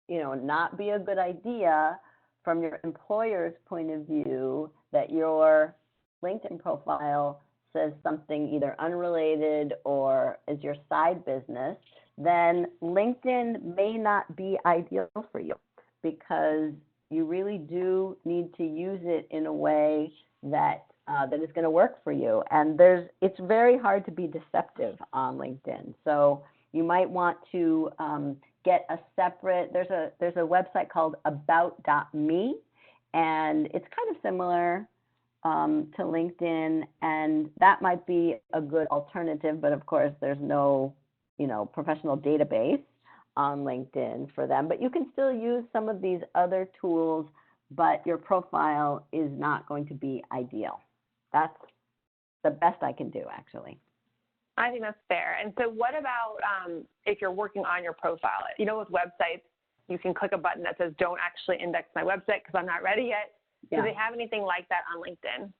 not be a good idea from your employer's point of view that your LinkedIn profile says something either unrelated or is your side business, then LinkedIn may not be ideal for you. because you really do need to use it in a way that that is going to work for you. And it's very hard to be deceptive on LinkedIn. So you might want to get a separate, there's a website called about.me, and it's kind of similar to LinkedIn, and that might be a good alternative, but of course there's no, professional database on LinkedIn for them, but you can still use some of these other tools, but your profile is not going to be ideal. That's the best I can do, actually. I think that's fair. And so what about if you're working on your profile? With websites, you can click a button that says, don't actually index my website because I'm not ready yet. Yeah. Do they have anything like that on LinkedIn?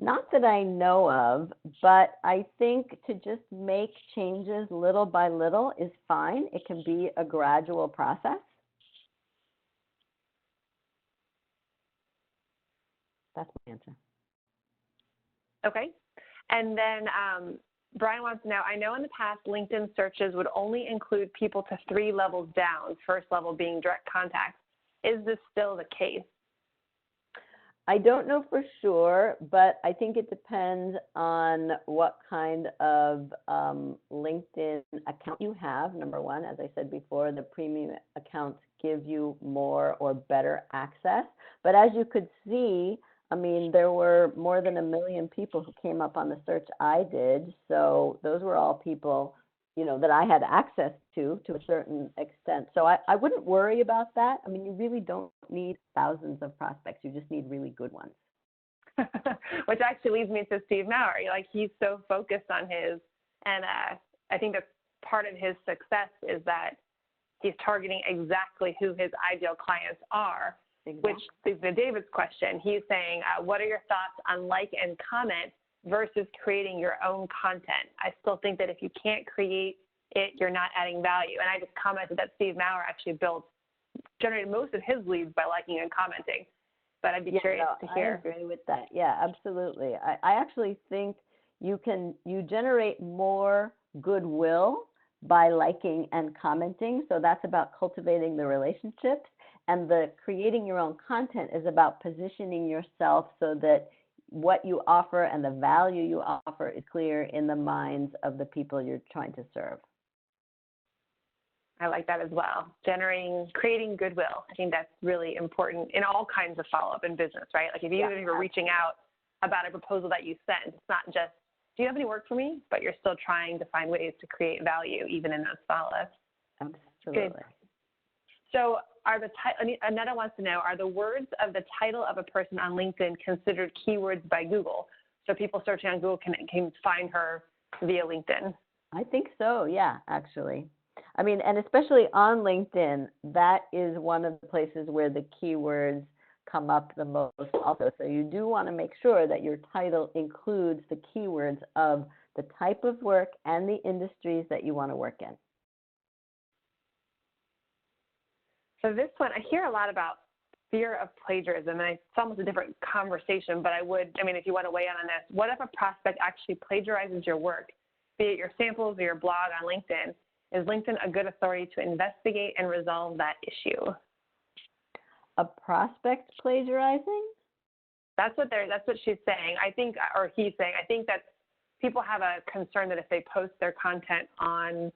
Not that I know of, but I think to just make changes little by little is fine. It can be a gradual process. That's my answer. Okay. And then Brian wants to know, I know in the past LinkedIn searches would only include people to 3 levels down, first level being direct contacts. Is this still the case? I don't know for sure, but I think it depends on what kind of LinkedIn account you have, number one. As I said before, the premium accounts give you more or better access. But as you could see, I mean, there were more than 1 million people who came up on the search I did. So those were all people, that I had access to a certain extent. So I wouldn't worry about that. I mean, you really don't need thousands of prospects. You just need really good ones. Which actually leads me to Steve Maurer. He's so focused on his, and I think that part of his success is that he's targeting exactly who his ideal clients are. Exactly. Which leads to David's question. He's saying, what are your thoughts on like and comment versus creating your own content? I still think that if you can't create it, you're not adding value. And I just commented that Steve Maurer actually generated most of his leads by liking and commenting. But I'd be curious to hear. I agree with that. Yeah, absolutely. I actually think you generate more goodwill by liking and commenting. So that's about cultivating the relationships. And the creating your own content is about positioning yourself so that what you offer and the value you offer is clear in the minds of the people you're trying to serve. I like that as well. Creating goodwill. I think that's really important in all kinds of follow-up in business, right? Like if you're reaching out about a proposal that you sent, it's not just, do you have any work for me? But you're still trying to find ways to create value even in those follow-ups. Absolutely. Good. So Anetta wants to know, are the words of the title of a person on LinkedIn considered keywords by Google? So people searching on Google can find her via LinkedIn. I think so, yeah, actually. I mean, and especially on LinkedIn, that is one of the places where the keywords come up the most also. So you do want to make sure that your title includes the keywords of the type of work and the industries that you want to work in. So this one, I hear a lot about fear of plagiarism, and it's almost a different conversation, but if you want to weigh in on this, what if a prospect actually plagiarizes your work, be it your samples or your blog on LinkedIn? Is LinkedIn a good authority to investigate and resolve that issue? A prospect plagiarizing? That's what she's saying. He's saying, I think that people have a concern that if they post their content on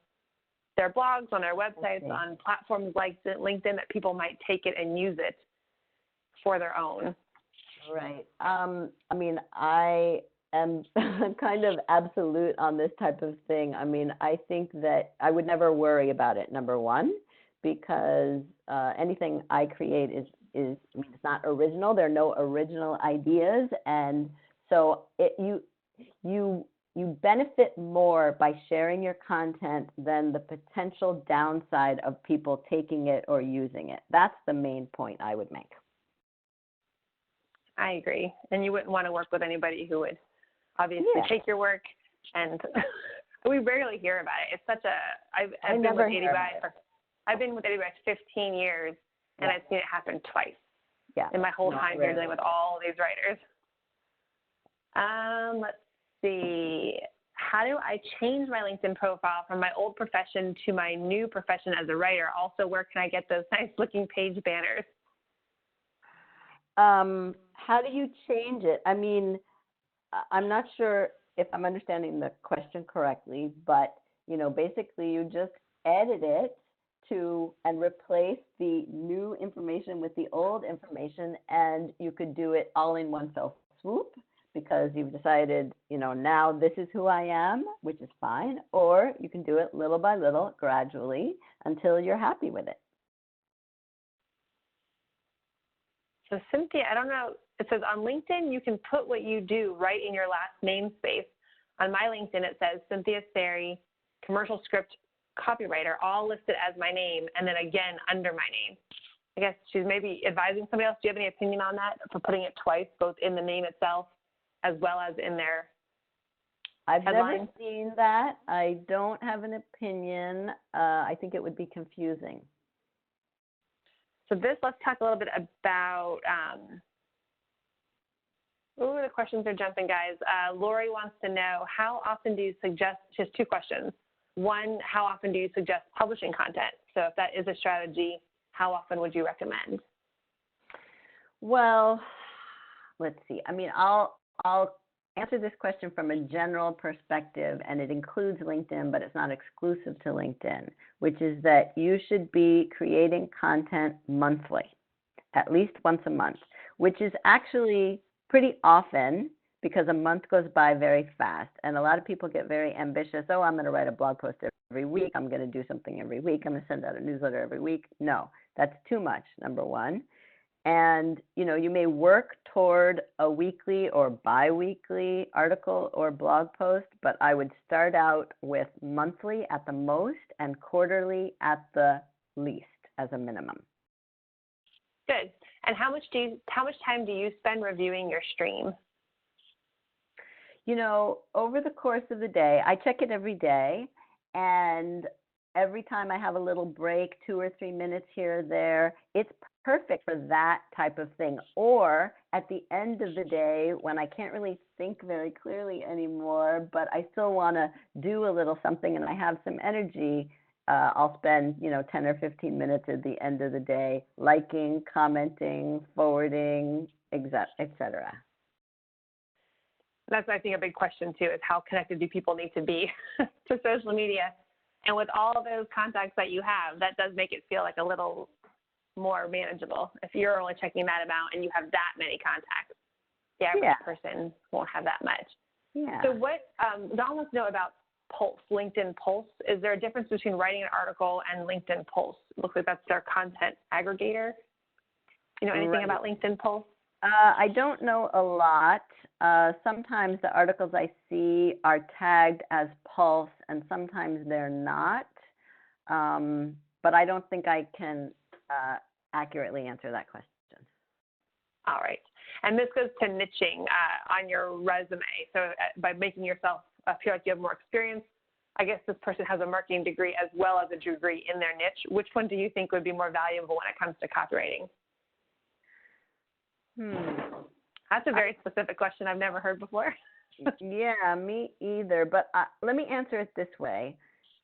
their blogs, on their websites, on platforms like LinkedIn, that people might take it and use it for their own. Right. I am kind of absolute on this type of thing. I mean, I think that I would never worry about it, number one, because anything I create is it's not original. There are no original ideas. And so you benefit more by sharing your content than the potential downside of people taking it or using it. That's the main point I would make. I agree. And you wouldn't want to work with anybody who would obviously take your work, and we rarely hear about it. It's such I've been with AWAI for 15 years, and I've seen it happen twice in my whole time here dealing with all these writers. Let's see. how do I change my LinkedIn profile from my old profession to my new profession as a writer? Also, where can I get those nice looking page banners? How do you change it? I mean, I'm not sure if I'm understanding the question correctly, but basically you just edit it to and replace the new information with the old information, and you could do it all in one fell swoop because you've decided, now this is who I am, which is fine, or you can do it little by little, gradually, until you're happy with it. So Cynthia, I don't know, it says on LinkedIn, you can put what you do right in your last namespace. On my LinkedIn, it says Cynthia Sari, commercial script copywriter, all listed as my name, and then again under my name. I guess she's maybe advising somebody else. Do you have any opinion on that, for putting it twice, both in the name itself as well as in their headline? Never seen that. I don't have an opinion. I think it would be confusing. So let's talk a little bit about, the questions are jumping, guys. Lori wants to know, how often do you suggest, she has two questions. One, how often do you suggest publishing content? So if that is a strategy, how often would you recommend? Well, let's see. I mean, I'll answer this question from a general perspective, and it includes LinkedIn, but it's not exclusive to LinkedIn, which is that you should be creating content monthly, at least once a month, which is actually pretty often because a month goes by very fast. And a lot of people get very ambitious. Oh, I'm going to write a blog post every week. I'm going to do something every week. I'm going to send out a newsletter every week. No, that's too much, number one. And, you may work toward a weekly or bi-weekly article or blog post, but I would start out with monthly at the most and quarterly at the least as a minimum. Good. And how much time do you spend reviewing your stream? Over the course of the day, I check it every day, and every time I have a little break, 2 or 3 minutes here or there, it's perfect for that type of thing. Or at the end of the day, when I can't really think very clearly anymore, but I still want to do a little something and I have some energy, I'll spend, 10 or 15 minutes at the end of the day liking, commenting, forwarding, etc. That's, I think, a big question, too, is how connected do people need to be to social media? And with all those contacts that you have, that does make it feel like a little more manageable. If you're only checking that amount and you have that many contacts, the average person won't have that much. Yeah. So what Don wants to know about Pulse, LinkedIn Pulse. Is there a difference between writing an article and LinkedIn Pulse? It looks like that's their content aggregator. You know anything about LinkedIn Pulse? I don't know a lot. Sometimes the articles I see are tagged as Pulse, and sometimes they're not. But I don't think I can accurately answer that question. All right. And this goes to niching on your resume. So by making yourself appear like you have more experience, I guess this person has a marketing degree as well as a degree in their niche. Which one do you think would be more valuable when it comes to copywriting? That's a very specific question I've never heard before. Yeah, me either. But let me answer it this way.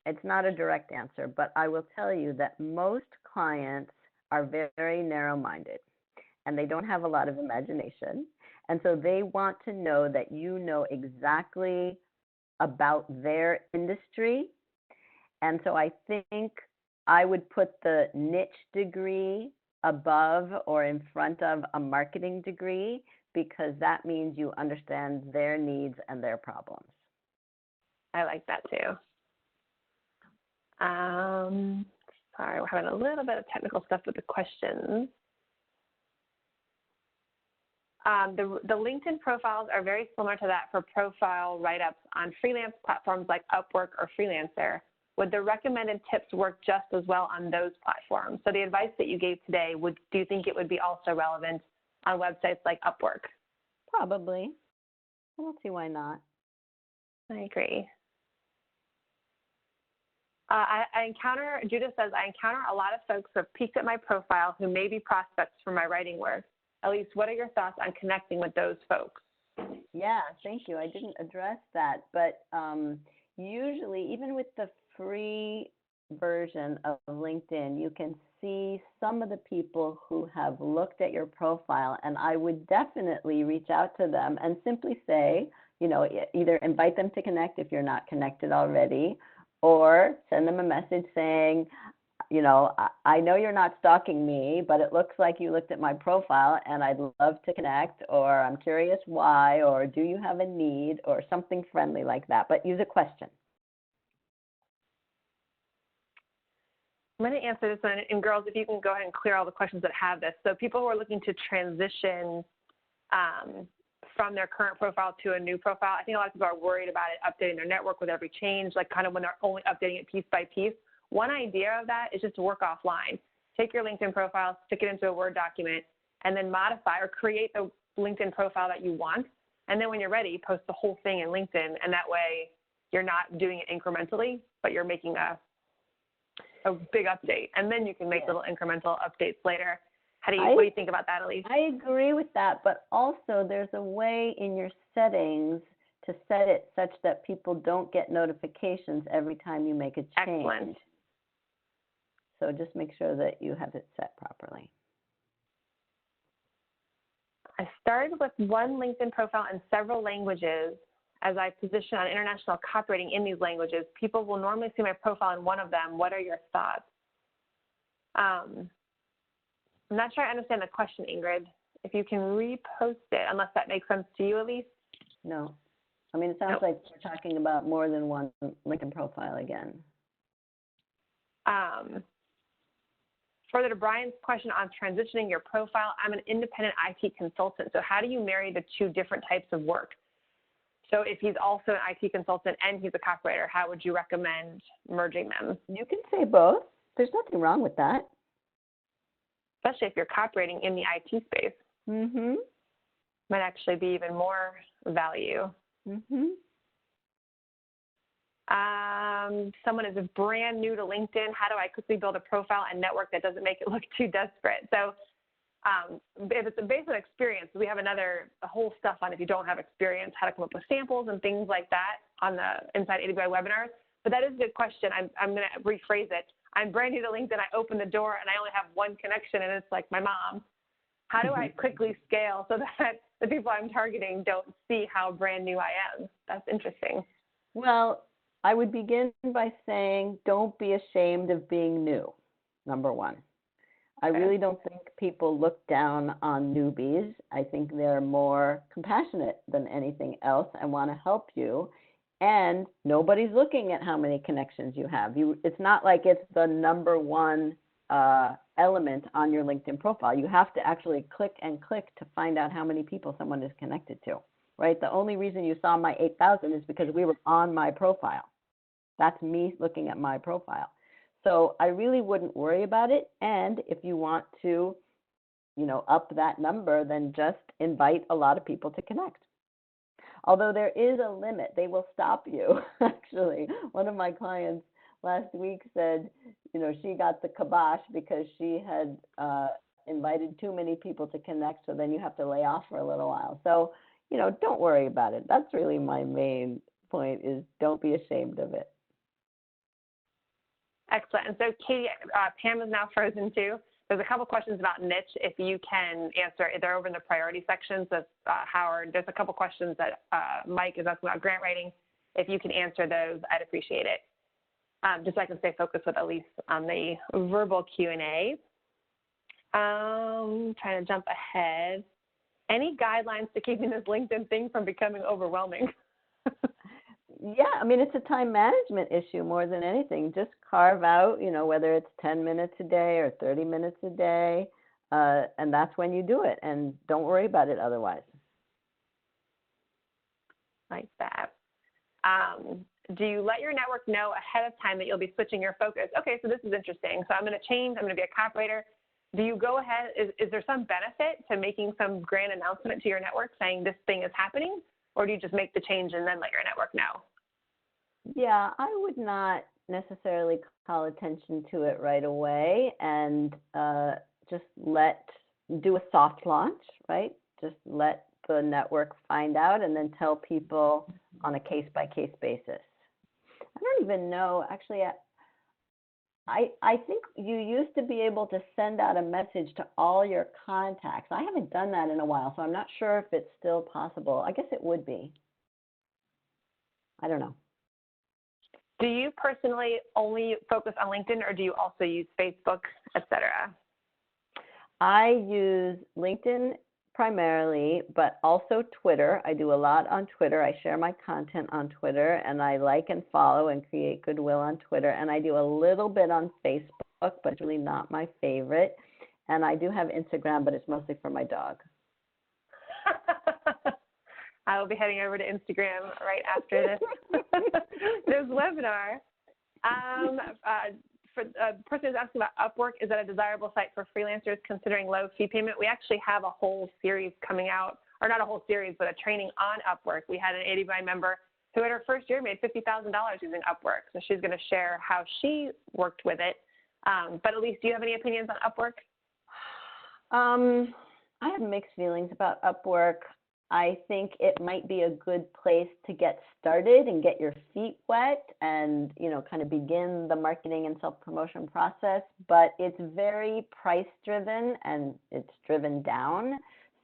It's not a direct answer, but I will tell you that most clients are very narrow-minded, and they don't have a lot of imagination. And so they want to know that you know exactly about their industry. And so I think I would put the niche degree above or in front of a marketing degree, because that means you understand their needs and their problems. I like that too. Sorry, we're having a little bit of technical stuff with the questions. The LinkedIn profiles are very similar to that for profile write-ups on freelance platforms like Upwork or Freelancer. Would the recommended tips work just as well on those platforms? So the advice that you gave today, do you think it would be also relevant on websites like Upwork? Probably. I don't see why not. I agree. Judith says, I encounter a lot of folks who have peeked at my profile who may be prospects for my writing work. Elise, what are your thoughts on connecting with those folks? Yeah, thank you. I didn't address that, but usually, even with the free version of LinkedIn, you can see some of the people who have looked at your profile, and I would definitely reach out to them and simply say, either invite them to connect if you're not connected already, or send them a message saying, I know you're not stalking me, but it looks like you looked at my profile and I'd love to connect, or I'm curious why, or do you have a need, or something friendly like that, but use a question. I'm going to answer this one, and girls, if you can go ahead and clear all the questions that have this. So people who are looking to transition from their current profile to a new profile, I think a lot of people are worried about it updating their network with every change, like kind of when they're only updating it piece by piece. One idea of that is just to work offline. Take your LinkedIn profile, stick it into a Word document, and then modify or create the LinkedIn profile that you want. And then when you're ready, post the whole thing in LinkedIn, and that way you're not doing it incrementally, but you're making a big update. And then you can make little incremental updates later. What do you think about that, Elise? I agree with that, but also there's a way in your settings to set it such that people don't get notifications every time you make a change. Excellent. So just make sure that you have it set properly. I started with one LinkedIn profile in several languages. As I position on international copywriting in these languages, people will normally see my profile in one of them. What are your thoughts? I'm not sure I understand the question, Ingrid. If you can repost it, unless that makes sense to you, Elise. No. I mean, it sounds like we're talking about more than one LinkedIn profile again. Further to Brian's question on transitioning your profile, I'm an independent IT consultant. So how do you marry the two different types of work? So if he's also an IT consultant and he's a copywriter, how would you recommend merging them? You can say both. There's nothing wrong with that. Especially if you're copywriting in the IT space. Mm-hmm. Might actually be even more value. Mm-hmm. Someone is brand new to LinkedIn. How do I quickly build a profile and network that doesn't make it look too desperate? So if it's based on experience, we have a whole stuff on if you don't have experience, how to come up with samples and things like that on the Inside AWAI webinars. But that is a good question. I'm going to rephrase it. I'm brand new to LinkedIn. I open the door and I only have one connection, and it's like my mom. How do I quickly scale so that the people I'm targeting don't see how brand new I am? That's interesting. Well, I would begin by saying, don't be ashamed of being new, number one. I really don't think people look down on newbies. I think they're more compassionate than anything else and want to help you. And nobody's looking at how many connections you have. It's not like it's the number one element on your LinkedIn profile. You have to actually click to find out how many people someone is connected to, right? The only reason you saw my 8,000 is because we were on my profile. That's me looking at my profile. So I really wouldn't worry about it. And if you want to, up that number, then just invite a lot of people to connect. Although there is a limit, they will stop you. Actually, one of my clients last week said, she got the kibosh because she had invited too many people to connect. So then you have to lay off for a little while. So, don't worry about it. That's really my main point, is don't be ashamed of it. Excellent. And so Katie, Pam is now frozen too. There's a couple questions about niche. If you can answer, they're over in the priority sections of Howard. There's a couple questions that Mike is asking about grant writing. If you can answer those, I'd appreciate it. Just so I can stay focused with Elise on the verbal Q&A. Trying to jump ahead. Any guidelines to keeping this LinkedIn thing from becoming overwhelming? Yeah, I mean, it's a time management issue more than anything. Just carve out, whether it's 10 minutes a day or 30 minutes a day, and that's when you do it. And don't worry about it otherwise. Like that. Do you let your network know ahead of time that you'll be switching your focus? Okay, so this is interesting. So I'm going to change. I'm going to be a copywriter. Do you go ahead? Is there some benefit to making some grand announcement to your network saying this thing is happening? Or do you just make the change and then let your network know? Yeah, I would not necessarily call attention to it right away, and just do a soft launch, right? Just let the network find out and then tell people on a case-by-case basis. I don't even know, actually, I think you used to be able to send out a message to all your contacts. I haven't done that in a while, so I'm not sure if it's still possible. I guess it would be. I don't know. Do you personally only focus on LinkedIn, or do you also use Facebook, et cetera? I use LinkedIn primarily, but also Twitter. I do a lot on Twitter. I share my content on Twitter, and I like and follow and create goodwill on Twitter. And I do a little bit on Facebook, but it's really not my favorite. And I do have Instagram, but it's mostly for my dog. I will be heading over to Instagram right after this webinar. For the person who's asking about Upwork, is that a desirable site for freelancers considering low fee payment? We actually have a whole series coming out, or not a whole series, but a training on Upwork. We had an AWAI member who in her first year made $50,000 using Upwork. So she's going to share how she worked with it. But Elise, do you have any opinions on Upwork? I have mixed feelings about Upwork. I think it might be a good place to get started and get your feet wet and, you know, kind of begin the marketing and self-promotion process, but it's very price driven and it's driven down.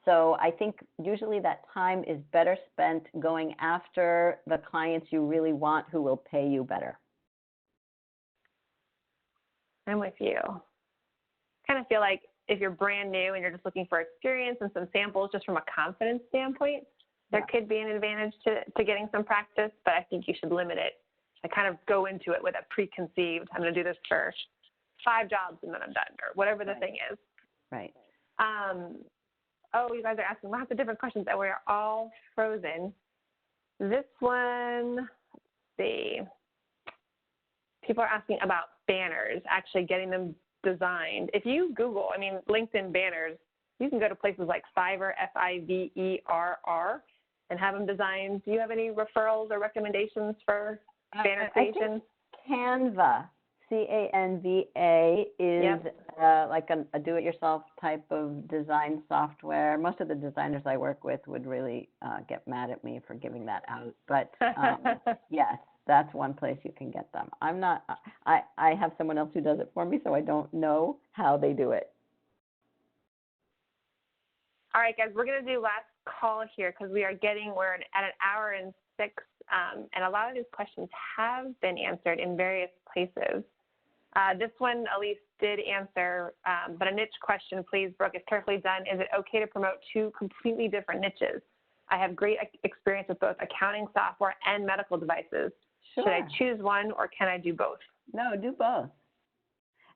So I think usually that time is better spent going after the clients you really want who will pay you better. I'm with you. Kind of feel like if you're brand new and you're just looking for experience and some samples just from a confidence standpoint, there could be an advantage to getting some practice, but I think you should limit it. I kind of go into it with a preconceived, I'm going to do this for 5 jobs and then I'm done, or whatever the thing is. Right. Oh, you guys are asking lots of different questions and we're all frozen. This one, let's see. People are asking about banners, actually getting them designed. If you Google, I mean, LinkedIn banners, you can go to places like Fiverr, Fiverr, and have them designed. Do you have any referrals or recommendations for banner creation? I think Canva, Canva is like a do-it-yourself type of design software. Most of the designers I work with would really get mad at me for giving that out. But yes, that's one place you can get them. I have someone else who does it for me, so I don't know how they do it. All right, guys, we're going to do last call here because we're at an hour and 6, and a lot of these questions have been answered in various places. This one, Elise did answer, but a niche question, please, Brooke, is carefully done. Is it okay to promote 2 completely different niches? I have great experience with both accounting software and medical devices. Sure. Should I choose one or can I do both? No, do both.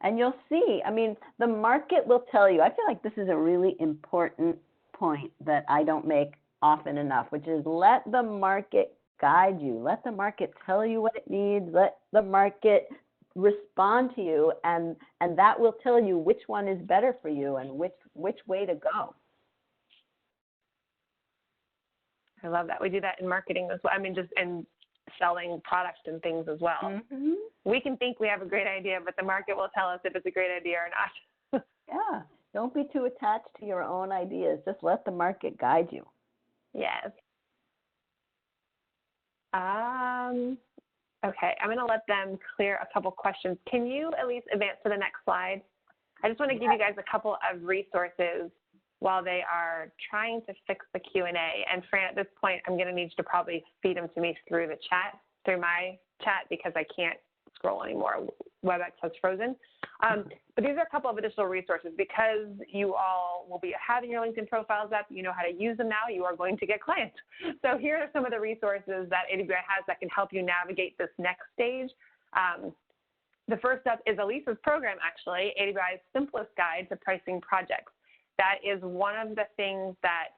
And you'll see, I mean, the market will tell you. I feel like this is a really important point that I don't make often enough, which is let the market guide you. Let the market tell you what it needs. Let the market respond to you, and that will tell you which one is better for you and which way to go. I love that. We do that in marketing as well. I mean, just in selling products and things as well. Mm-hmm. We can think we have a great idea, but the market will tell us if it's a great idea or not. Yeah. Don't be too attached to your own ideas. Just let the market guide you. Yes. Okay, I'm going to let them clear a couple questions. Can you at least advance to the next slide? I just want to give you guys a couple of resources while they are trying to fix the Q&A. And Fran, at this point, I'm going to need you to probably feed them to me through the chat, through my chat, because I can't scroll anymore. WebEx has frozen. But these are a couple of additional resources because you all will be having your LinkedIn profiles up. You know how to use them now. You are going to get clients. So here are some of the resources that AWAI has that can help you navigate this next stage. The first up is Elisa's program, actually, AWAI's simplest guide to pricing projects. That is one of the things that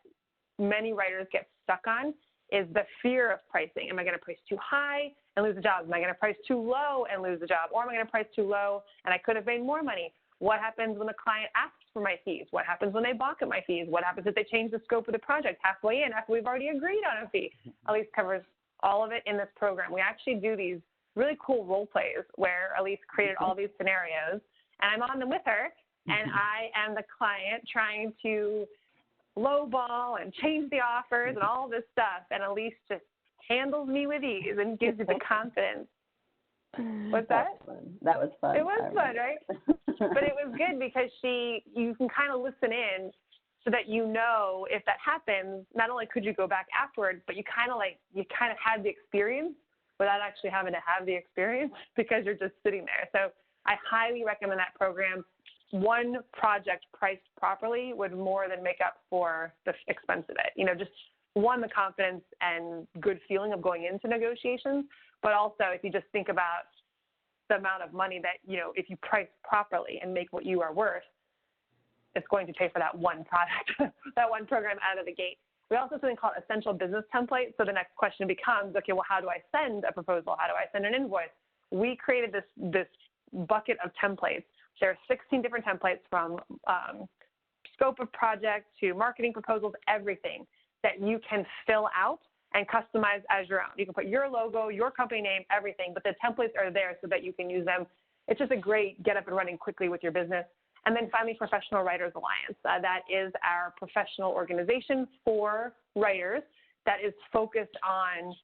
many writers get stuck on, is the fear of pricing. Am I going to price too high and lose a job? Am I going to price too low and lose a job? Or am I going to price too low and I could have made more money? What happens when the client asks for my fees? What happens when they balk at my fees? What happens if they change the scope of the project halfway in after we've already agreed on a fee? Elise covers all of it in this program. We actually do these really cool role plays where Elise created all these scenarios, and I'm on them with her, and I am the client trying to lowball and change the offers and all this stuff. And Elise just handles me with ease and gives you the confidence. What's that? That was fun. It was fun, right? But it was good because you can kind of listen in so that you know if that happens, not only could you go back afterwards, but you kind of had the experience without actually having to have the experience because you're just sitting there. So I highly recommend that program. One project priced properly would more than make up for the expense of it. You know, just one, the confidence and good feeling of going into negotiations, but also if you just think about the amount of money that, you know, if you price properly and make what you are worth, it's going to pay for that one product, that one program out of the gate. We also have something called essential business template. So the next question becomes, okay, well, how do I send a proposal? How do I send an invoice? We created this bucket of templates. There are 16 different templates from scope of project to marketing proposals, everything that you can fill out and customize as your own. You can put your logo, your company name, everything, but the templates are there so that you can use them. It's just a great get up and running quickly with your business. And then finally, Professional Writers Alliance. That is our professional organization for writers that is focused on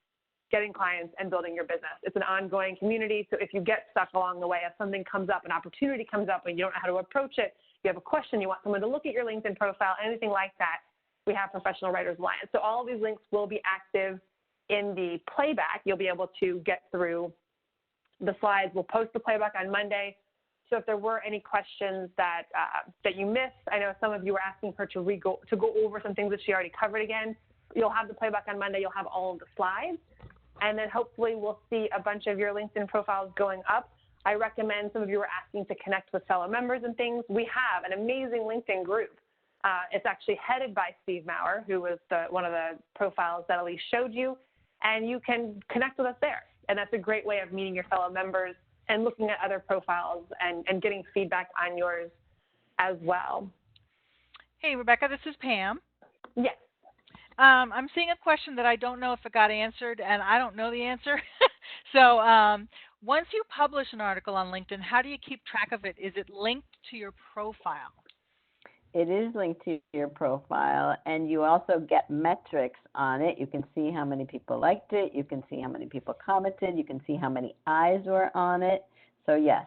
getting clients and building your business. It's an ongoing community. So if you get stuck along the way, if something comes up, an opportunity comes up and you don't know how to approach it, you have a question, you want someone to look at your LinkedIn profile, anything like that, we have Professional Writers Alliance. So all of these links will be active in the playback. You'll be able to get through the slides. We'll post the playback on Monday. So if there were any questions that you missed, I know some of you were asking her to go over some things that she already covered again. You'll have the playback on Monday. You'll have all of the slides. And then hopefully we'll see a bunch of your LinkedIn profiles going up. I recommend, some of you were asking to connect with fellow members and things. We have an amazing LinkedIn group. It's actually headed by Steve Maurer, who was one of the profiles that Elise showed you. And you can connect with us there. And that's a great way of meeting your fellow members and looking at other profiles and getting feedback on yours as well. Hey, Rebecca, this is Pam. Yes. I'm seeing a question that I don't know if it got answered, and I don't know the answer. So once you publish an article on LinkedIn, how do you keep track of it? Is it linked to your profile? It is linked to your profile, and you also get metrics on it. You can see how many people liked it. You can see how many people commented. You can see how many eyes were on it. So, yes.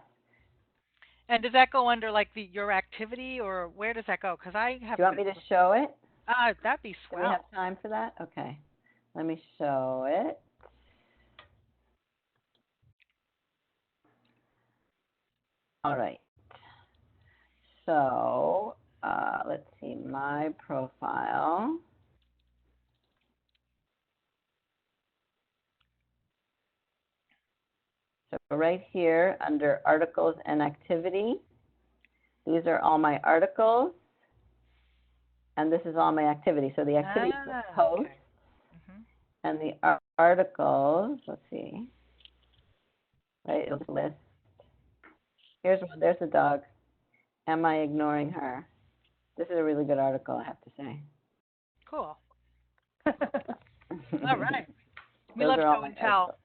And does that go under, like, your activity, or where does that go? Because I have. Do you want me to show it? That'd be swell. Do we have time for that? Okay. Let me show it. All right. So, let's see, my profile. So right here under articles and activity, these are all my articles, and this is all my activity. So the activity is the post, okay. and the articles, let's see, right, it'll list. Here's one, there's a dog. Am I ignoring her? This is a really good article, I have to say. Cool. All right. We Those love show and tell.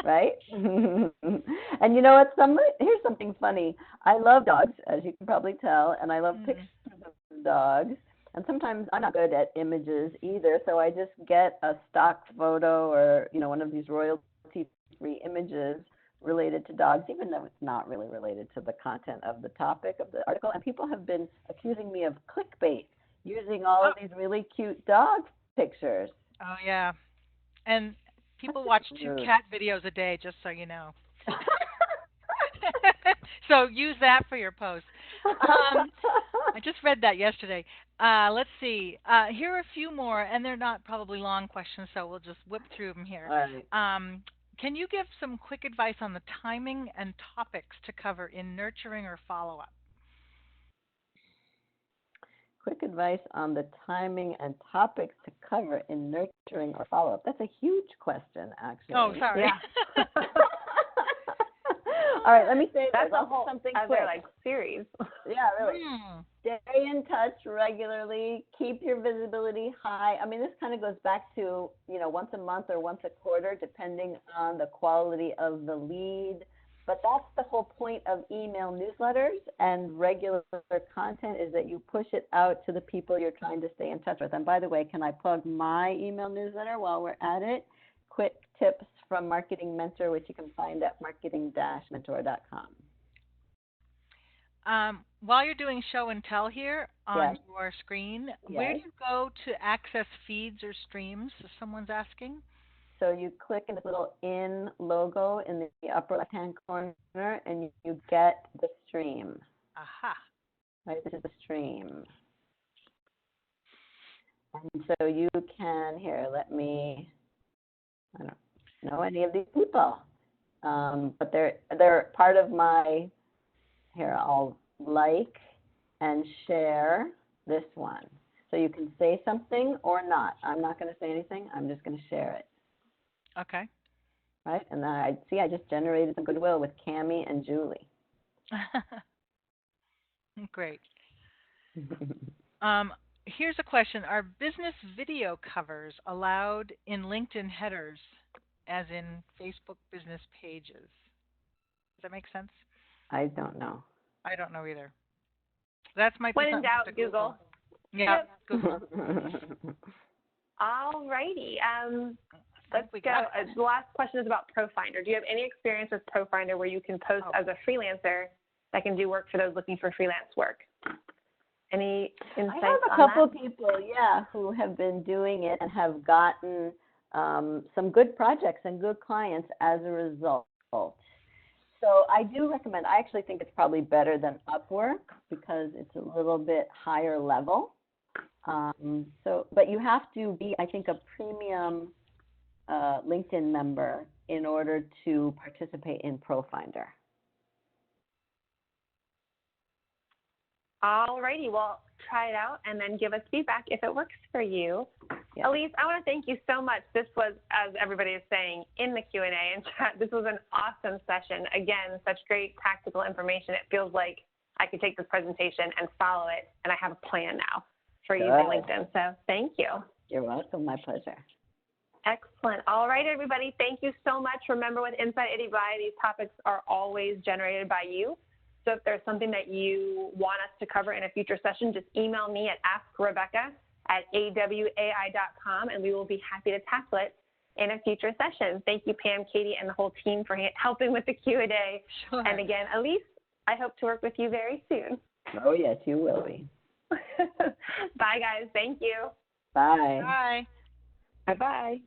Right? And you know what? Here's something funny. I love dogs, as you can probably tell, and I love pictures of dogs. And sometimes I'm not good at images either, so I just get a stock photo or, you know, one of these royalty-free images related to dogs, even though it's not really related to the content of the topic of the article. And people have been accusing me of clickbait, using all of these really cute dog pictures. Oh, yeah. And people watch 2 cat videos a day, just so you know. So use that for your post. I just read that yesterday. Let's see. Here are a few more, and they're not probably long questions, so we'll just whip through them here. All right. Can you give some quick advice on the timing and topics to cover in nurturing or follow-up? Quick advice on the timing and topics to cover in nurturing or follow-up. That's a huge question, actually. Oh, sorry. Yeah. All right, let me say that's this. a whole something other quick. Series. Yeah, really. Stay in touch regularly. Keep your visibility high. I mean, this kind of goes back to, you know, once a month or once a quarter, depending on the quality of the lead. But that's the whole point of email newsletters and regular content, is that you push it out to the people you're trying to stay in touch with. And by the way, can I plug my email newsletter while we're at it? Quick Tips from Marketing Mentor, which you can find at marketing-mentor.com. While you're doing show and tell here on Yes. your screen, Yes. where do you go to access feeds or streams, if someone's asking? So you click in this little in logo in the upper left-hand corner, and you get the stream. Aha. Right, this is the stream. And so you can, here, I don't know any of these people, but they're part of my, here, I'll like and share this one. So you can say something or not. I'm not going to say anything. I'm just going to share it. Okay. Right, and then I just generated some goodwill with Cammie and Julie. Great. Here's a question. Are business video covers allowed in LinkedIn headers as in Facebook business pages? Does that make sense? I don't know. I don't know either. That might be When in something doubt, to Google. Yeah, Yep. Google. All righty. Let's we go. got The last question is about ProFinder. Do you have any experience with ProFinder where you can post as a freelancer that can do work for those looking for freelance work? Any insights on that? I have a couple people, yeah, who have been doing it and have gotten some good projects and good clients as a result. So I do recommend, I actually think it's probably better than Upwork because it's a little bit higher level. But you have to be, I think, a premium LinkedIn member in order to participate in ProFinder. All righty. Well, try it out and then give us feedback if it works for you. Yeah. Elise, I want to thank you so much. This was, as everybody is saying in the Q&A and chat, this was an awesome session. Again, such great practical information. It feels like I could take this presentation and follow it, and I have a plan now for using LinkedIn. So thank you. You're welcome. My pleasure. Excellent. All right, everybody. Thank you so much. Remember, with Inside AWAI, these topics are always generated by you. So if there's something that you want us to cover in a future session, just email me at askrebecca@awai.com, and we will be happy to tackle it in a future session. Thank you, Pam, Katie, and the whole team for helping with the Q&A. Sure. And again, Elise, I hope to work with you very soon. Oh, yes, you will be. Bye, guys. Thank you. Bye. Bye. Bye-bye.